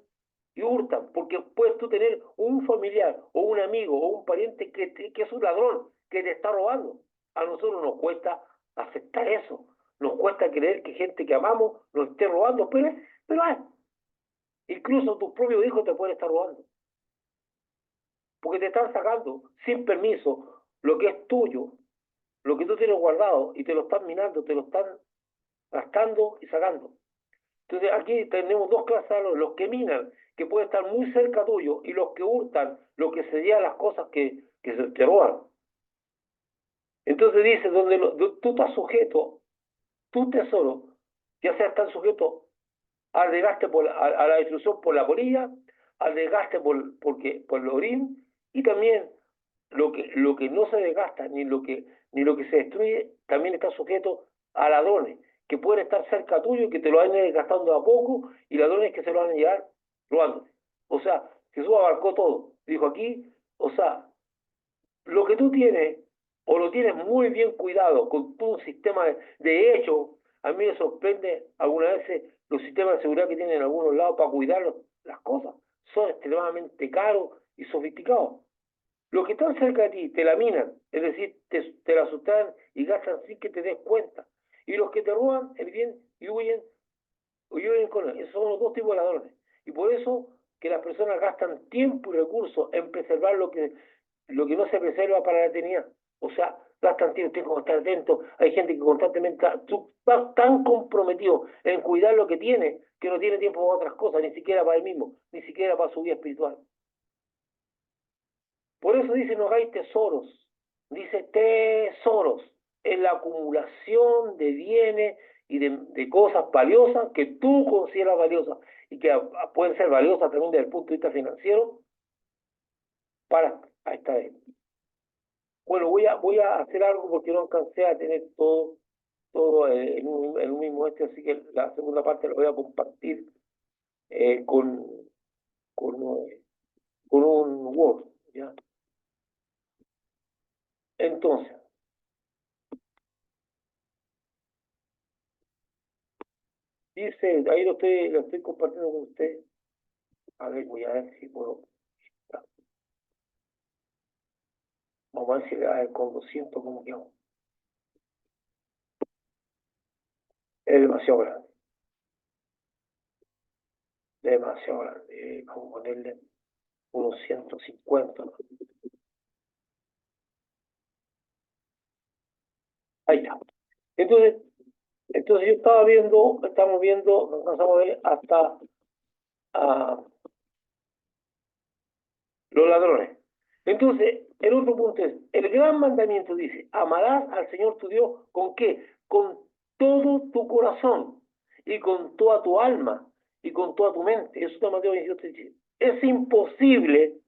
A: y hurtan, porque puedes tú tener un familiar o un amigo o un pariente que es un ladrón, que te está robando. A nosotros nos cuesta aceptar eso, nos cuesta creer que gente que amamos nos esté robando, pero incluso tus propios hijos te pueden estar robando, porque te están sacando sin permiso lo que es tuyo, lo que tú tienes guardado, y te lo están minando, te lo están gastando y sacando. Entonces aquí tenemos dos clases de ladrones, los que minan, que pueden estar muy cerca tuyo, y los que hurtan, los que se llevan las cosas que se te roban. Entonces dice, tú estás sujeto, tu tesoro, ya sea estás sujeto al desgaste a la destrucción por la polilla, al desgaste por el orín, y también lo que no se desgasta ni lo que se destruye también está sujeto a ladrones que pueden estar cerca tuyo y que te lo van a ir desgastando a poco, y ladrones que se lo van a llevar robándote. O sea, Jesús abarcó todo. Dijo aquí, o sea, lo que tú tienes o lo tienes muy bien cuidado con tu sistema de hecho, a mí me sorprende algunas veces los sistemas de seguridad que tienen en algunos lados para cuidar las cosas. Son extremadamente caros y sofisticados. Los que están cerca de ti te laminan, es decir, te la sustraen y gastan sin que te des cuenta. Y los que te roban el bien y huyen con él. Esos son los dos tipos de ladrones. Y por eso que las personas gastan tiempo y recursos en preservar lo que no se preserva para la eternidad. O sea, gastan tiempo, tienes que estar atento. Hay gente que constantemente tú estás tan comprometido en cuidar lo que tiene que no tiene tiempo para otras cosas, ni siquiera para él mismo, ni siquiera para su vida espiritual. Por eso dice, no hagáis tesoros, dice tesoros, en la acumulación de bienes y de cosas valiosas que tú consideras valiosas y que pueden ser valiosas también desde el punto de vista financiero para esta vez. Bueno, voy a hacer algo porque no alcancé a tener todo en un mismo así que la segunda parte la voy a compartir eh, con, con, con un Word, ¿ya? Entonces, dice, ahí lo estoy compartiendo con usted. A ver, voy a ver si puedo. Vamos a ver si con 200 como que hago. Es demasiado grande. Demasiado grande. Vamos a ponerle unos 150. Ahí está. Entonces, yo estamos viendo, alcanzamos a ver hasta los ladrones. Entonces, el otro punto es, el gran mandamiento dice, amarás al Señor tu Dios, ¿con qué? Con todo tu corazón, y con toda tu alma, y con toda tu mente. Eso está Mateo 28:17. Es imposible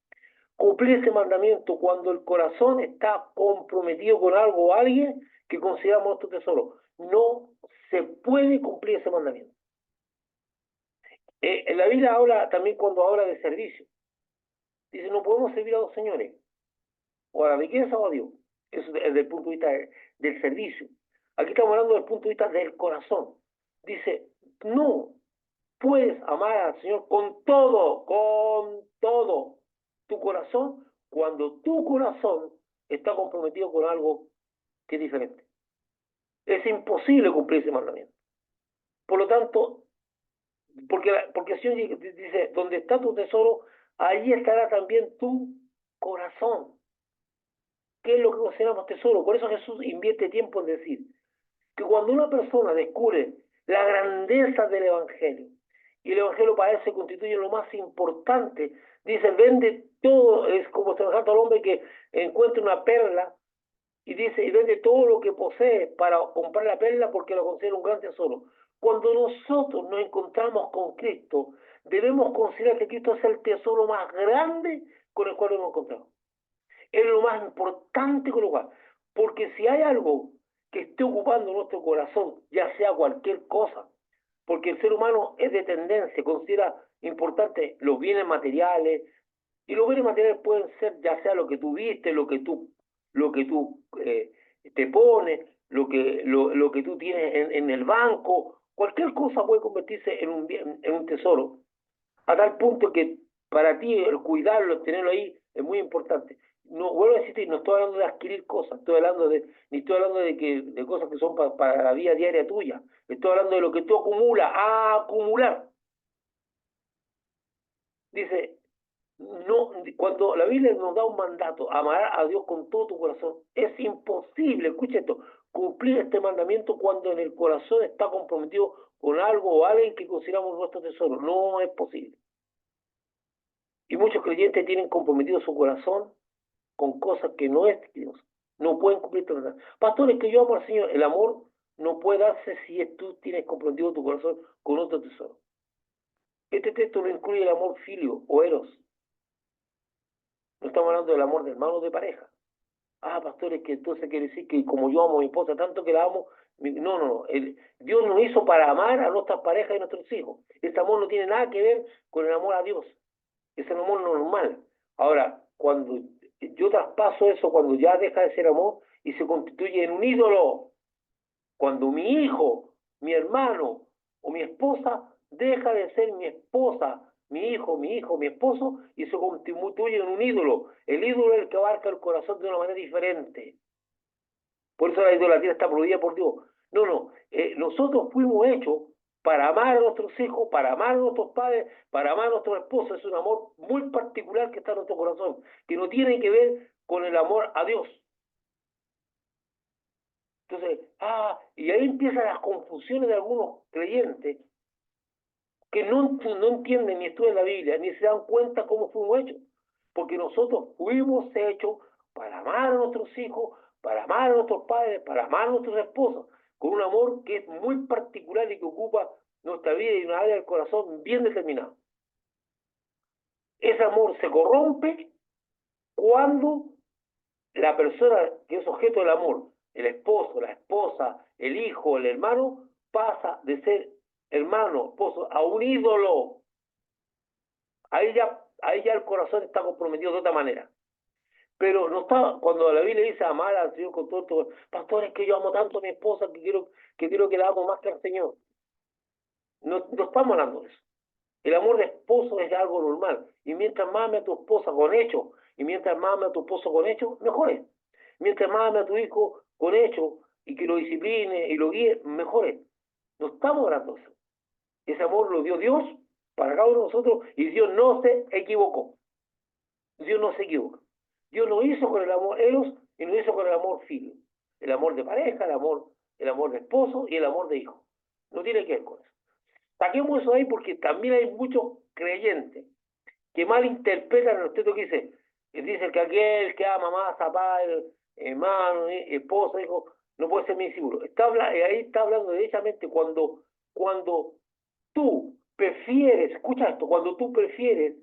A: cumplir ese mandamiento cuando el corazón está comprometido con algo o alguien que consideramos nuestro tesoro. No se puede cumplir ese mandamiento. En la Biblia habla también cuando habla de servicio. Dice, no podemos servir a dos señores, o a la riqueza o a Dios. Eso es desde el punto de vista del servicio. Aquí estamos hablando desde el punto de vista del corazón. Dice, no puedes amar al Señor con todo tu corazón, cuando tu corazón está comprometido con algo que es diferente. Es imposible cumplir ese mandamiento. Por lo tanto, porque el Señor dice, donde está tu tesoro, allí estará también tu corazón. ¿Qué es lo que consideramos tesoro? Por eso Jesús invierte tiempo en decir que cuando una persona descubre la grandeza del Evangelio, y el Evangelio para él se constituye lo más importante, dice, vende todo, es como semejante al hombre que encuentra una perla, y dice, y vende todo lo que posee para comprar la perla porque lo considera un gran tesoro. Cuando nosotros nos encontramos con Cristo, debemos considerar que Cristo es el tesoro más grande con el cual hemos encontrado. Es lo más importante con lo cual. Porque si hay algo que esté ocupando nuestro corazón, ya sea cualquier cosa, porque el ser humano es de tendencia, considera importante los bienes materiales, y los bienes materiales pueden ser ya sea lo que tú viste, lo que tú te pones, lo que tú tienes en el banco, cualquier cosa puede convertirse en un bien, en un tesoro, a tal punto que para ti el cuidarlo, el tenerlo ahí, es muy importante. No, vuelvo a decirte, no estoy hablando de adquirir cosas, ni estoy hablando de cosas que son para la vida diaria tuya. Estoy hablando de lo que tú acumulas, a acumular. Dice, no, cuando la Biblia nos da un mandato, amar a Dios con todo tu corazón, es imposible, escucha esto, cumplir este mandamiento cuando en el corazón está comprometido con algo o alguien que consideramos nuestro tesoro. No es posible. Y muchos creyentes tienen comprometido su corazón con cosas que no es Dios. No pueden cumplir tu verdad. Pastores, que yo amo al Señor, el amor no puede darse si tú tienes comprometido tu corazón con otro tesoro. Este texto no incluye el amor filio o eros. No estamos hablando del amor de hermanos de pareja. Ah, pastores, que entonces quiere decir que como yo amo a mi esposa tanto que la amo, no, no, no. Dios nos hizo para amar a nuestras parejas y a nuestros hijos. Este amor no tiene nada que ver con el amor a Dios. Es el amor normal. Ahora, cuando yo traspaso eso, cuando ya deja de ser amor y se constituye en un ídolo, cuando mi hijo, mi hermano o mi esposa deja de ser mi esposa, mi esposo, y se constituye en un ídolo. El ídolo es el que abarca el corazón de una manera diferente. Por eso la idolatría está prohibida por Dios. No, no. Nosotros fuimos hechos para amar a nuestros hijos, para amar a nuestros padres, para amar a nuestros esposos. Es un amor muy particular que está en nuestro corazón, que no tiene que ver con el amor a Dios. Entonces, y ahí empiezan las confusiones de algunos creyentes que no entienden ni estudian la Biblia, ni se dan cuenta cómo fuimos hechos. Porque nosotros fuimos hechos para amar a nuestros hijos, para amar a nuestros padres, para amar a nuestros esposos, con un amor que es muy particular y que ocupa nuestra vida y una área del corazón bien determinada. Ese amor se corrompe cuando la persona que es objeto del amor, el esposo, la esposa, el hijo, el hermano, pasa de ser hermano, esposo, a un ídolo. Ahí ya el corazón está comprometido de otra manera. Pero no está, cuando la Biblia dice amar al Señor con todo, pastor, es que yo amo tanto a mi esposa que quiero que la amo más que al Señor. No estamos hablando de eso. El amor de esposo es algo normal. Y mientras más ame a tu esposa con hechos, y mientras más ame a tu esposo con hechos, mejor es. Mientras más ame a tu hijo con hechos, y que lo discipline y lo guíe, mejor es. No estamos hablando de eso. Ese amor lo dio Dios para cada uno de nosotros, y Dios no se equivocó. Dios no se equivoca. Dios lo hizo con el amor eros y lo hizo con el amor filio. El amor de pareja, el amor de esposo y el amor de hijo. No tiene que ver con eso. Saquemos eso ahí porque también hay muchos creyentes que malinterpretan el texto que dice que aquel que ama más a padre, hermano, esposa, hijo, no puede ser mi discípulo. Ahí está hablando derechamente cuando tú prefieres, escucha esto, cuando tú prefieres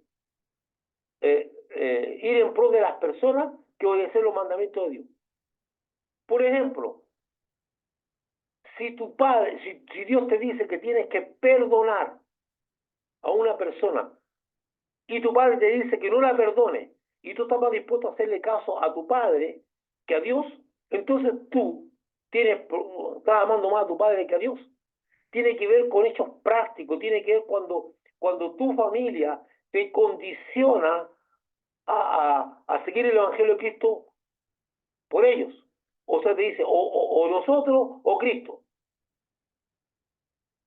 A: ir en pro de las personas que obedecer los mandamientos de Dios. Por ejemplo, si tu padre, si Dios te dice que tienes que perdonar a una persona y tu padre te dice que no la perdone y tú estás más dispuesto a hacerle caso a tu padre que a Dios, entonces tú estás amando más a tu padre que a Dios. Tiene que ver con hechos prácticos, tiene que ver cuando tu familia te condiciona a seguir el Evangelio de Cristo por ellos. O sea, te dice, o nosotros o Cristo.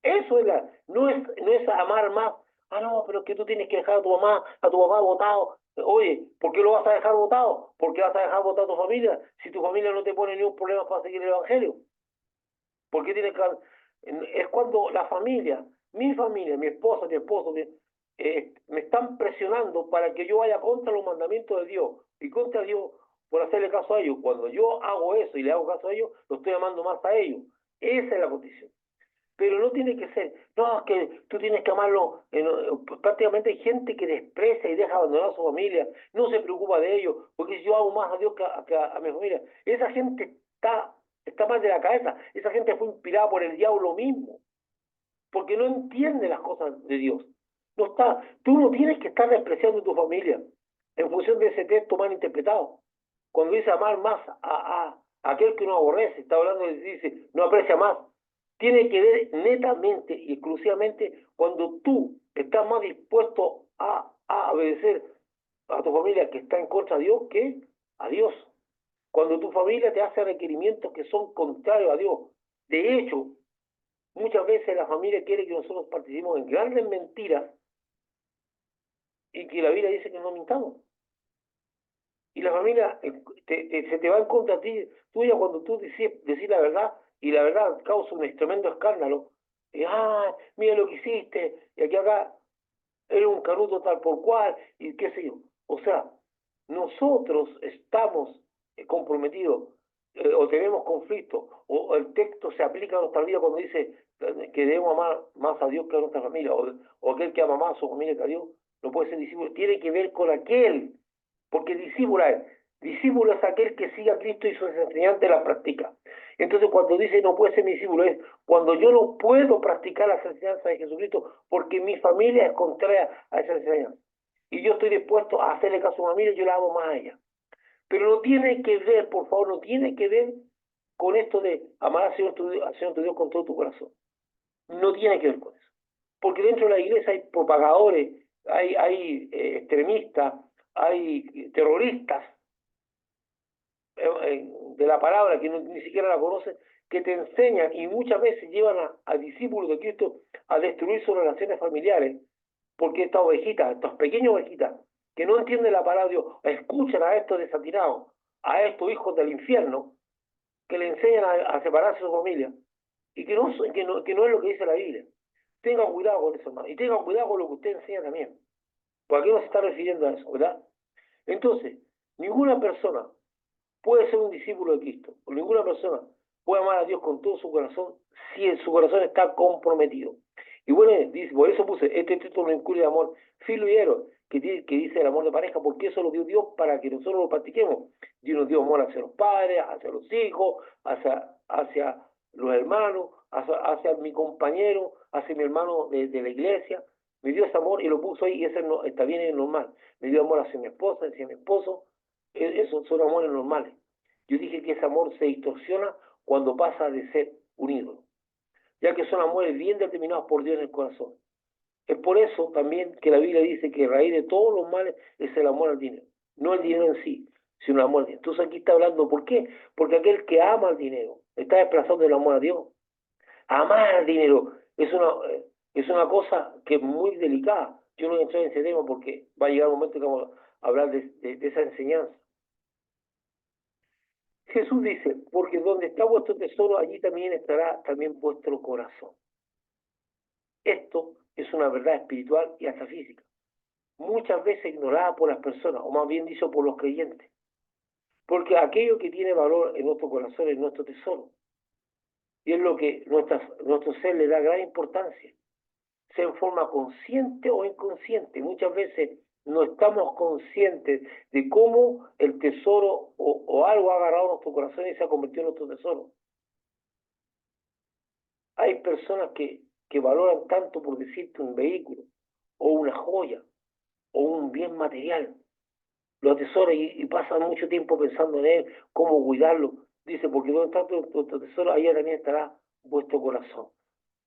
A: Eso es no es amar más. No, pero es que tú tienes que dejar a tu mamá, a tu papá votado. Oye, ¿por qué lo vas a dejar votado? ¿Por qué vas a dejar votado a tu familia si tu familia no te pone ningún problema para seguir el Evangelio? ¿Por qué tienes que...? Es cuando la familia, mi esposa, mi esposo, me están presionando para que yo vaya contra los mandamientos de Dios y contra Dios por hacerle caso a ellos. Cuando yo hago eso y le hago caso a ellos, lo estoy amando más a ellos. Esa es la condición. Pero no tiene que ser, no, es que tú tienes que amarlo. Prácticamente hay gente que desprecia y deja abandonar a su familia, no se preocupa de ellos, porque yo amo más a Dios que a mi familia. Esa gente está mal de la cabeza, esa gente fue inspirada por el diablo mismo, porque no entiende las cosas de Dios. Tú no tienes que estar despreciando a tu familia en función de ese texto mal interpretado. Cuando dice amar más a aquel que no aborrece, está hablando dice no aprecia más. Tiene que ver netamente y exclusivamente cuando tú estás más dispuesto a obedecer a tu familia que está en contra de Dios que a Dios. Cuando tu familia te hace requerimientos que son contrarios a Dios. De hecho, muchas veces la familia quiere que nosotros participemos en grandes mentiras y que la Biblia dice que no mintamos. Y la familia se te va en contra tuya cuando tú decís la verdad y la verdad causa un tremendo escándalo. Y, mira lo que hiciste, y aquí acá eres un canuto tal por cual, y qué sé yo. O sea, nosotros estamos comprometidos o tenemos conflictos, o el texto se aplica a nuestra vida cuando dice que debemos amar más a Dios que a nuestra familia, o aquel que ama más a su familia que a Dios, no puede ser discípulo, tiene que ver con aquel, porque discípulo es aquel que sigue a Cristo y sus enseñanzas las practica. Entonces cuando dice no puede ser mi discípulo, es cuando yo no puedo practicar las enseñanzas de Jesucristo porque mi familia es contraria a esa enseñanza. Y yo estoy dispuesto a hacerle caso a mi familia y yo la amo más a ella. Pero no tiene que ver, por favor, no tiene que ver con esto de amar al Señor tu Dios con todo tu corazón. No tiene que ver con eso. Porque dentro de la iglesia hay propagadores, hay extremistas, hay terroristas de la palabra que ni siquiera la conocen, que te enseñan y muchas veces llevan a discípulos de Cristo a destruir sus relaciones familiares, porque estas ovejitas, estas pequeñas ovejitas, que no entienden la palabra de Dios, escuchan a estos desatinados, a estos hijos del infierno, que le enseñan a separarse de su familia, y que no es lo que dice la Biblia. Tengan cuidado con eso, hermano, y tengan cuidado con lo que usted enseña también, porque aquí no se está refiriendo a eso, ¿verdad? Entonces, ninguna persona puede ser un discípulo de Cristo, o ninguna persona puede amar a Dios con todo su corazón si en su corazón está comprometido. Y bueno, dice, por eso puse, este texto no incluye amor filiero, que dice el amor de pareja, porque eso lo dio Dios para que nosotros lo practiquemos. Dios nos dio amor hacia los padres, hacia los hijos, hacia los hermanos, hacia mi compañero, hacia mi hermano de la iglesia. Me dio ese amor y lo puso ahí y ese no, está bien y es normal. Me dio amor hacia mi esposa, hacia mi esposo. Esos son amores normales. Yo dije que ese amor se distorsiona cuando pasa de ser un ídolo, ya que son amores bien determinados por Dios en el corazón. Es por eso también que la Biblia dice que la raíz de todos los males es el amor al dinero. No el dinero en sí, sino el amor al dinero. Entonces aquí está hablando, ¿por qué? Porque aquel que ama al dinero está desplazando el amor a Dios. Amar al dinero es una cosa que es muy delicada. Yo no voy a entrar en ese tema porque va a llegar un momento que vamos a hablar de esa enseñanza. Jesús dice, porque donde está vuestro tesoro, allí también estará también vuestro corazón. Esto es una verdad espiritual y hasta física, muchas veces ignorada por las personas, o más bien dicho, por los creyentes. Porque aquello que tiene valor en nuestro corazón es nuestro tesoro. Y es lo que nuestro ser le da gran importancia, sea en forma consciente o inconsciente. Muchas veces no estamos conscientes de cómo el tesoro o algo ha agarrado nuestro corazón y se ha convertido en nuestro tesoro. Hay personas que valoran tanto, por decirte, un vehículo o una joya o un bien material, lo atesoran y pasan mucho tiempo pensando en él, cómo cuidarlo. Dice, porque donde está tu tesoro, allá también estará vuestro corazón.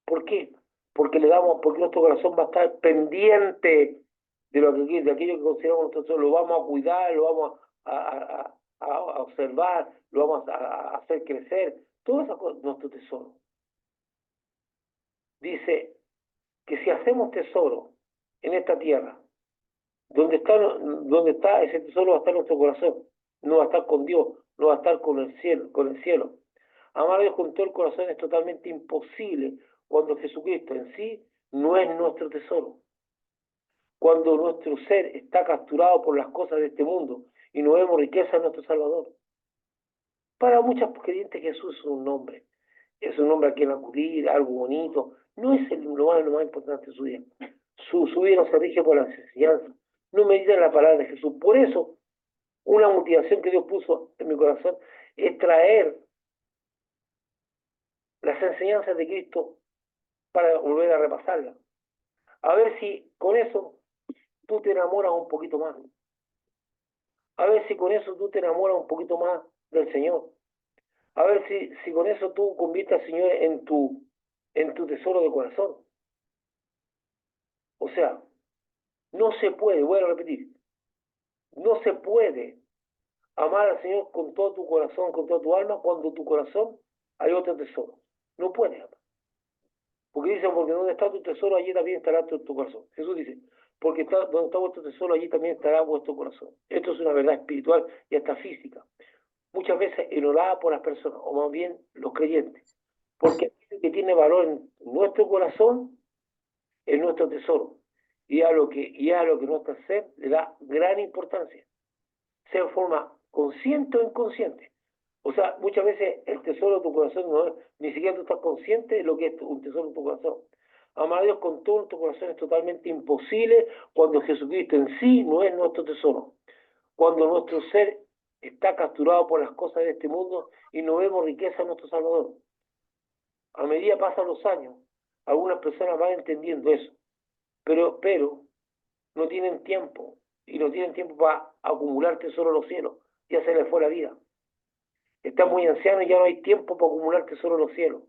A: ¿Por qué? Porque nuestro corazón va a estar pendiente de aquello que consideramos nuestro tesoro, lo vamos a cuidar, lo vamos a observar, lo vamos a hacer crecer, todo eso es nuestro tesoro. Dice que si hacemos tesoro en esta tierra, donde está ese tesoro va a estar nuestro corazón, no va a estar con Dios, no va a estar con el cielo. Amar a Dios con todo el corazón es totalmente imposible cuando Jesucristo en sí no es nuestro tesoro. Cuando nuestro ser está capturado por las cosas de este mundo y no vemos riqueza en nuestro Salvador. Para muchos creyentes Jesús es un nombre, es un hombre a quien acudir, algo bonito. No es lo más importante de su vida. Su vida no se rige por las enseñanzas. No medita en la palabra de Jesús. Por eso, una motivación que Dios puso en mi corazón es traer las enseñanzas de Cristo para volver a repasarlas. A ver si con eso tú te enamoras un poquito más. A ver si con eso tú te enamoras un poquito más del Señor. A ver si con eso tú conviertes al Señor en tu tesoro de corazón. O sea, no se puede, voy a repetir, no se puede amar al Señor con todo tu corazón, con toda tu alma, cuando tu corazón hay otro tesoro. No puedes amar. Porque dicen, porque donde está tu tesoro, allí también estará tu corazón. Jesús dice, porque donde está vuestro tesoro, allí también estará vuestro corazón. Esto es una verdad espiritual y hasta física. Muchas veces ignorada por las personas, o más bien los creyentes. Porque aquello que tiene valor en nuestro corazón es nuestro tesoro. Y a lo que nuestro ser le da gran importancia. Sea en forma consciente o inconsciente. O sea, muchas veces el tesoro de tu corazón no es, ni siquiera tú estás consciente de lo que es un tesoro de tu corazón. Amar a Dios con todo tu corazón es totalmente imposible cuando Jesucristo en sí no es nuestro tesoro. Cuando nuestro ser está capturado por las cosas de este mundo y no vemos riqueza en nuestro Salvador. A medida pasan los años, algunas personas van entendiendo eso, pero no tienen tiempo, y no tienen tiempo para acumular tesoro en los cielos, ya se les fue la vida. Están muy ancianos y ya no hay tiempo para acumular tesoro en los cielos.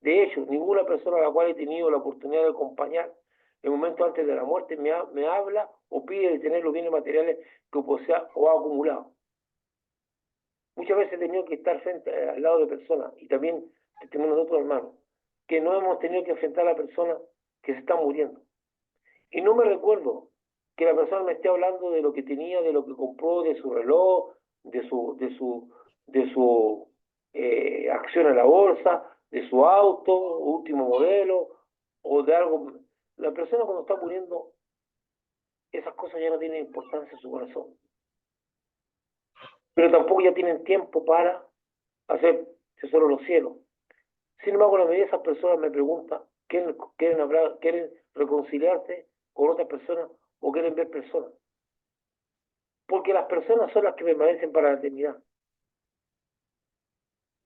A: De hecho, ninguna persona a la cual he tenido la oportunidad de acompañar en momentos antes de la muerte me habla o pide de tener los bienes materiales que posea o ha acumulado. Muchas veces he tenido que estar al lado de personas, y también tenemos nosotros hermanos, que no hemos tenido que enfrentar a personas que se están muriendo. Y no me recuerdo que la persona me esté hablando de lo que tenía, de lo que compró, de su reloj, de su acción en la bolsa, de su auto, último modelo, o de algo. La persona cuando está muriendo, esas cosas ya no tienen importancia en su corazón. Pero tampoco ya tienen tiempo para hacer tesoro en los cielos. Sin embargo, la mayoría de esas personas me preguntan, ¿quieren hablar, quieren reconciliarse con otras personas o quieren ver personas? Porque las personas son las que permanecen para la eternidad.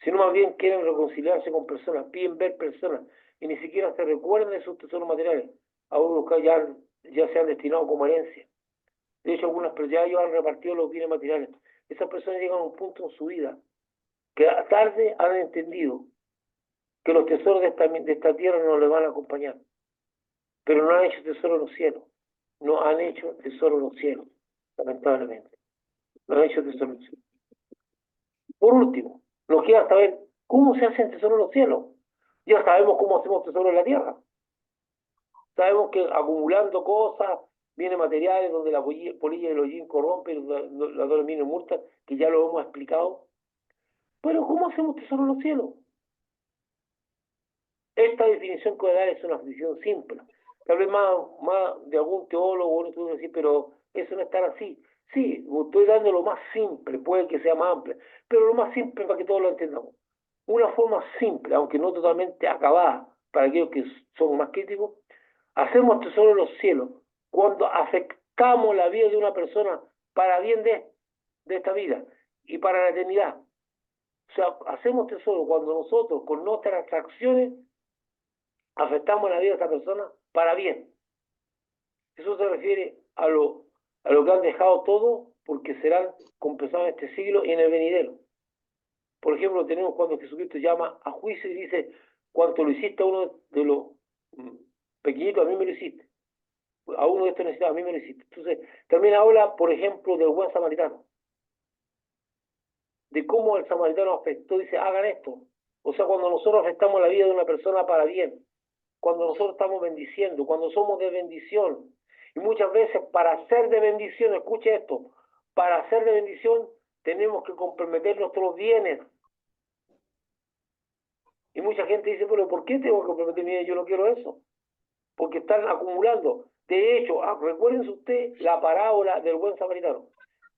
A: Sino más bien quieren reconciliarse con personas, piden ver personas, y ni siquiera se recuerdan de sus tesoros materiales, a unos que ya se han destinado como herencia. De hecho, algunas personas ya ellos han repartido los bienes materiales. Esas personas llegan a un punto en su vida que tarde han entendido que los tesoros de esta tierra no les van a acompañar, pero no han hecho tesoro en los cielos, no han hecho tesoro en los cielos, lamentablemente, no han hecho tesoro en los cielos. Por último, nos queda saber cómo se hacen tesoro en los cielos. Ya sabemos cómo hacemos tesoro en la tierra. Sabemos que acumulando cosas, bienes materiales, donde la polilla y el hollín corrompen, las dos minas multas, que ya lo hemos explicado. Pero ¿cómo hacemos tesoro en los cielos? Esta definición que voy a dar es una definición simple. Tal vez más de algún teólogo, uno puede decir, pero eso no es tan así. Sí, estoy dando lo más simple, puede que sea más amplio, pero lo más simple para que todos lo entendamos. Una forma simple, aunque no totalmente acabada, para aquellos que son más críticos, hacemos tesoro en los cielos cuando afectamos la vida de una persona para bien de esta vida y para la eternidad. O sea, hacemos tesoro cuando nosotros, con nuestras acciones, afectamos la vida de esa persona para bien. Eso se refiere a lo que han dejado todo porque serán compensados en este siglo y en el venidero. Por ejemplo, tenemos cuando Jesucristo llama a juicio y dice, cuanto lo hiciste a uno de los pequeñitos, a mí me lo hiciste. A uno de estos necesitados, a mí me lo hiciste. Entonces, también habla, por ejemplo, del buen samaritano. De cómo el samaritano afectó, dice, hagan esto. O sea, cuando nosotros afectamos la vida de una persona para bien, cuando nosotros estamos bendiciendo, cuando somos de bendición. Y muchas veces para ser de bendición, escuche esto, para ser de bendición tenemos que comprometer nuestros bienes. Y mucha gente dice, pero ¿por qué tengo que comprometer mi bienes? Yo no quiero eso. Porque están acumulando. De hecho, recuérdense usted la parábola del buen samaritano.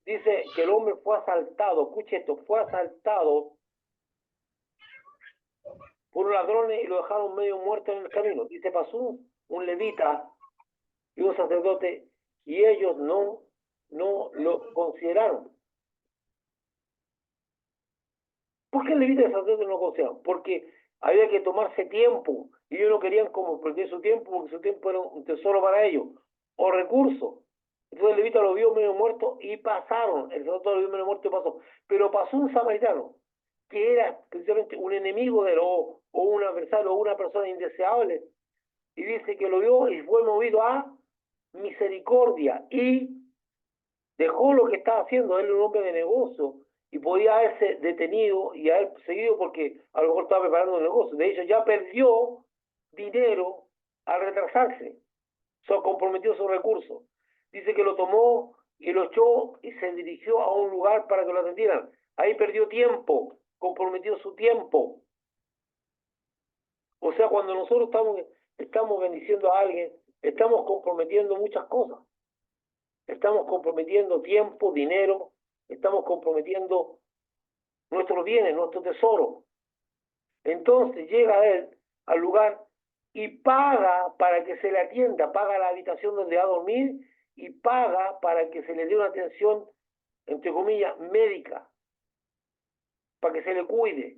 A: Dice que el hombre fue asaltado, escuche esto, fue asaltado fueron ladrones y lo dejaron medio muerto en el camino. Dice pasó un levita y un sacerdote, y ellos no lo consideraron. ¿Por qué el levita y el sacerdote no lo consideraron? Porque había que tomarse tiempo, y ellos no querían como perder su tiempo, porque su tiempo era un tesoro para ellos, o recursos. Entonces el levita lo vio medio muerto y pasaron, el sacerdote lo vio medio muerto y pasó. Pero pasó un samaritano, que era precisamente un enemigo de él, o un adversario, o una persona indeseable, y dice que lo vio y fue movido a misericordia, y dejó lo que estaba haciendo. Él era un hombre de negocio, y podía haberse detenido y haber seguido porque a lo mejor estaba preparando un negocio. De hecho, ya perdió dinero al retrasarse, comprometió sus recursos. Dice que lo tomó y lo echó y se dirigió a un lugar para que lo atendieran. Ahí perdió tiempo, comprometió su tiempo. O sea, cuando nosotros estamos bendiciendo a alguien, estamos comprometiendo muchas cosas. Estamos comprometiendo tiempo, dinero, estamos comprometiendo nuestros bienes, nuestro tesoro. Entonces llega él al lugar y paga para que se le atienda, paga la habitación donde va a dormir y paga para que se le dé una atención, entre comillas, médica, para que se le cuide.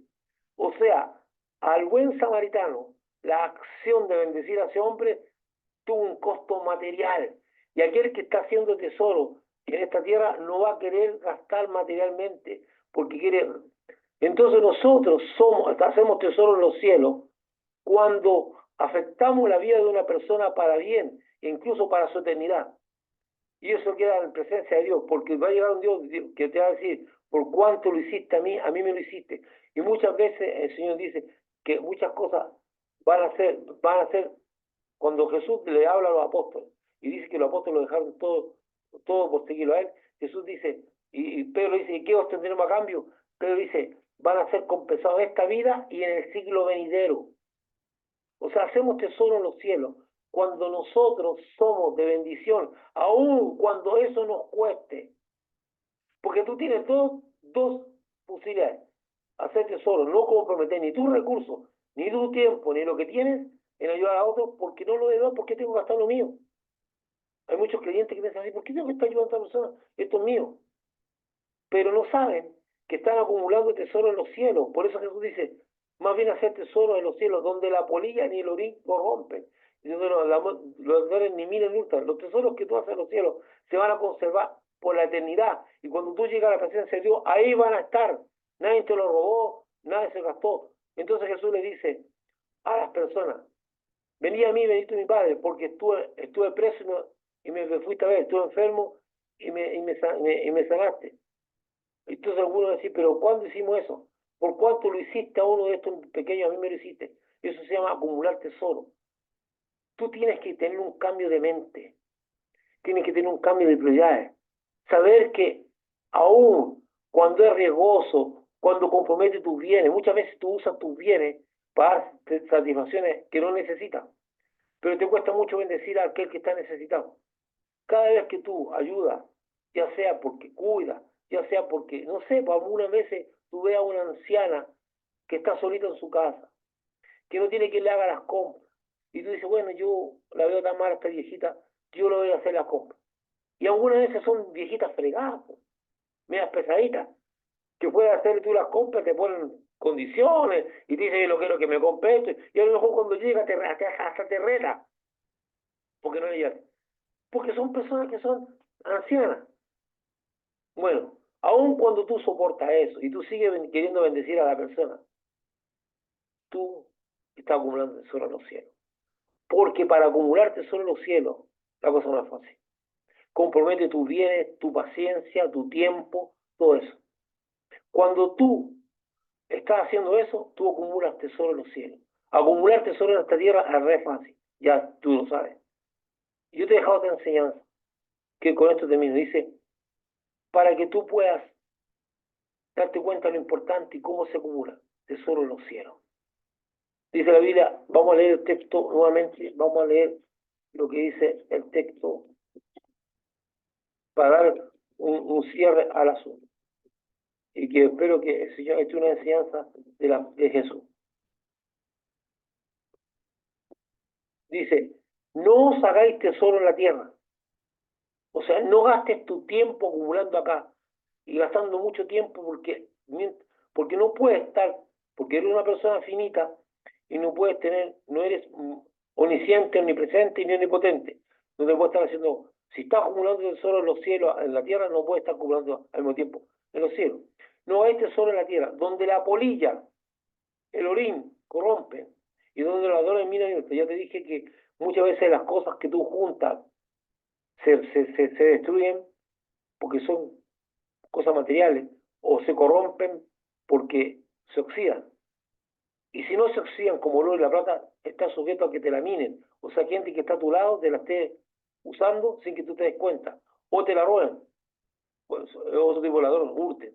A: O sea, al buen samaritano, la acción de bendecir a ese hombre tuvo un costo material. Y aquel que está haciendo tesoro en esta tierra no va a querer gastar materialmente, porque quiere. Entonces nosotros hacemos tesoro en los cielos cuando afectamos la vida de una persona para bien, incluso para su eternidad. Y eso queda en presencia de Dios, porque va a llegar un Dios que te va a decir, por cuánto lo hiciste a mí me lo hiciste. Y muchas veces el Señor dice que muchas cosas van a ser cuando Jesús le habla a los apóstoles y dice que los apóstoles lo dejaron todo por seguirlo a él. Jesús dice, y Pedro dice, ¿y qué obtendremos a cambio? Pedro dice, van a ser compensados en esta vida y en el siglo venidero. O sea, hacemos tesoro en los cielos cuando nosotros somos de bendición, aun cuando eso nos cueste. Porque tú tienes dos posibilidades. Hacer tesoro, no comprometer ni tus recursos, ni tu tiempo, ni lo que tienes en ayudar a otros, porque no lo debo, porque tengo que gastar lo mío. Hay muchos creyentes que piensan así, ¿por qué tengo que estar ayudando a esta persona? Esto es mío. Pero no saben que están acumulando tesoro en los cielos. Por eso Jesús dice, más bien hacer tesoro en los cielos, donde la polilla ni el orín corrompen, y donde los ladrones ni miren ni hurtan. Los tesoros que tú haces en los cielos se van a conservar por la eternidad. Y cuando tú llegas a la presencia de Dios, ahí van a estar. Nadie te lo robó, nadie se gastó. Entonces Jesús le dice a las personas, vení a mí, bendito mi Padre, porque estuve preso y me fuiste a ver, estuve enfermo y me sanaste. Entonces algunos decir, pero ¿cuándo hicimos eso? ¿Por cuánto lo hiciste a uno de estos pequeños? A mí me lo hiciste. Eso se llama acumular tesoro. Tú tienes que tener un cambio de mente, tienes que tener un cambio de prioridades. Saber que aún cuando es riesgoso, cuando compromete tus bienes, muchas veces tú usas tus bienes para dar satisfacciones que no necesitas, pero te cuesta mucho bendecir a aquel que está necesitado. Cada vez que tú ayudas, ya sea porque cuidas, ya sea porque, no sé, pues algunas veces tú ves a una anciana que está solita en su casa, que no tiene quien le haga las compras, y tú dices, bueno, yo la veo tan mala esta viejita, yo le voy a hacer las compras. Y algunas veces son viejitas fregadas, pues, medias pesaditas, que puedes hacer tú las compras, te ponen condiciones, y te dicen, yo no quiero que me compre esto, y a lo mejor cuando llega hasta te reta, porque no le llegas. Porque son personas que son ancianas. Bueno, aun cuando tú soportas eso y tú sigues queriendo bendecir a la persona, tú estás acumulando tesoro en los cielos. Porque para acumular tesoro en los cielos, la cosa no es fácil. Compromete tus bienes, tu paciencia, tu tiempo, todo eso. Cuando tú estás haciendo eso, tú acumulas tesoro en los cielos. Acumular tesoro en esta tierra es re fácil. Ya tú lo sabes. Yo te he dejado esta enseñanza, que con esto termino. Dice, para que tú puedas darte cuenta de lo importante y cómo se acumula tesoro en los cielos. Dice la Biblia, vamos a leer el texto nuevamente, vamos a leer lo que dice el texto para dar un cierre al asunto. Y que espero que el Señor esté una enseñanza de Jesús. no os hagáis tesoro en la tierra. O sea, no gastes tu tiempo acumulando acá y gastando mucho tiempo porque no puedes estar, porque eres una persona finita y no puedes tener, no eres omnisciente, omnipresente y ni omnipotente. No te puedes estar haciendo, si estás acumulando tesoro en los cielos, en la tierra, no puedes estar acumulando al mismo tiempo en los cielos. No hay tesoro en la tierra, donde la polilla, el orín, corrompen, y donde los ladrones miran y hurtan. Ya te dije que muchas veces las cosas que tú juntas se destruyen porque son cosas materiales, o se corrompen porque se oxidan. Y si no se oxidan como el oro y la plata, está sujeto a que te la minen. O sea, gente que está a tu lado te la esté usando sin que tú te des cuenta. O te la roban. Pues, es otro tipo de ladrón, hurten.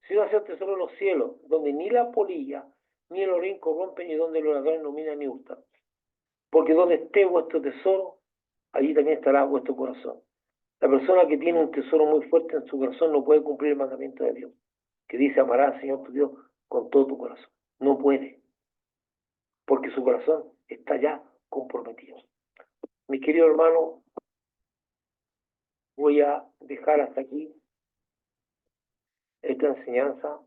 A: Si no hace tesoro en los cielos, donde ni la polilla ni el orín corrompen y donde los ladrones no minan ni hurtan. Porque donde esté vuestro tesoro, allí también estará vuestro corazón. La persona que tiene un tesoro muy fuerte en su corazón no puede cumplir el mandamiento de Dios, que dice amarás al Señor tu Dios con todo tu corazón. No puede, porque su corazón está ya comprometido. Mi querido hermano, voy a dejar hasta aquí esta enseñanza.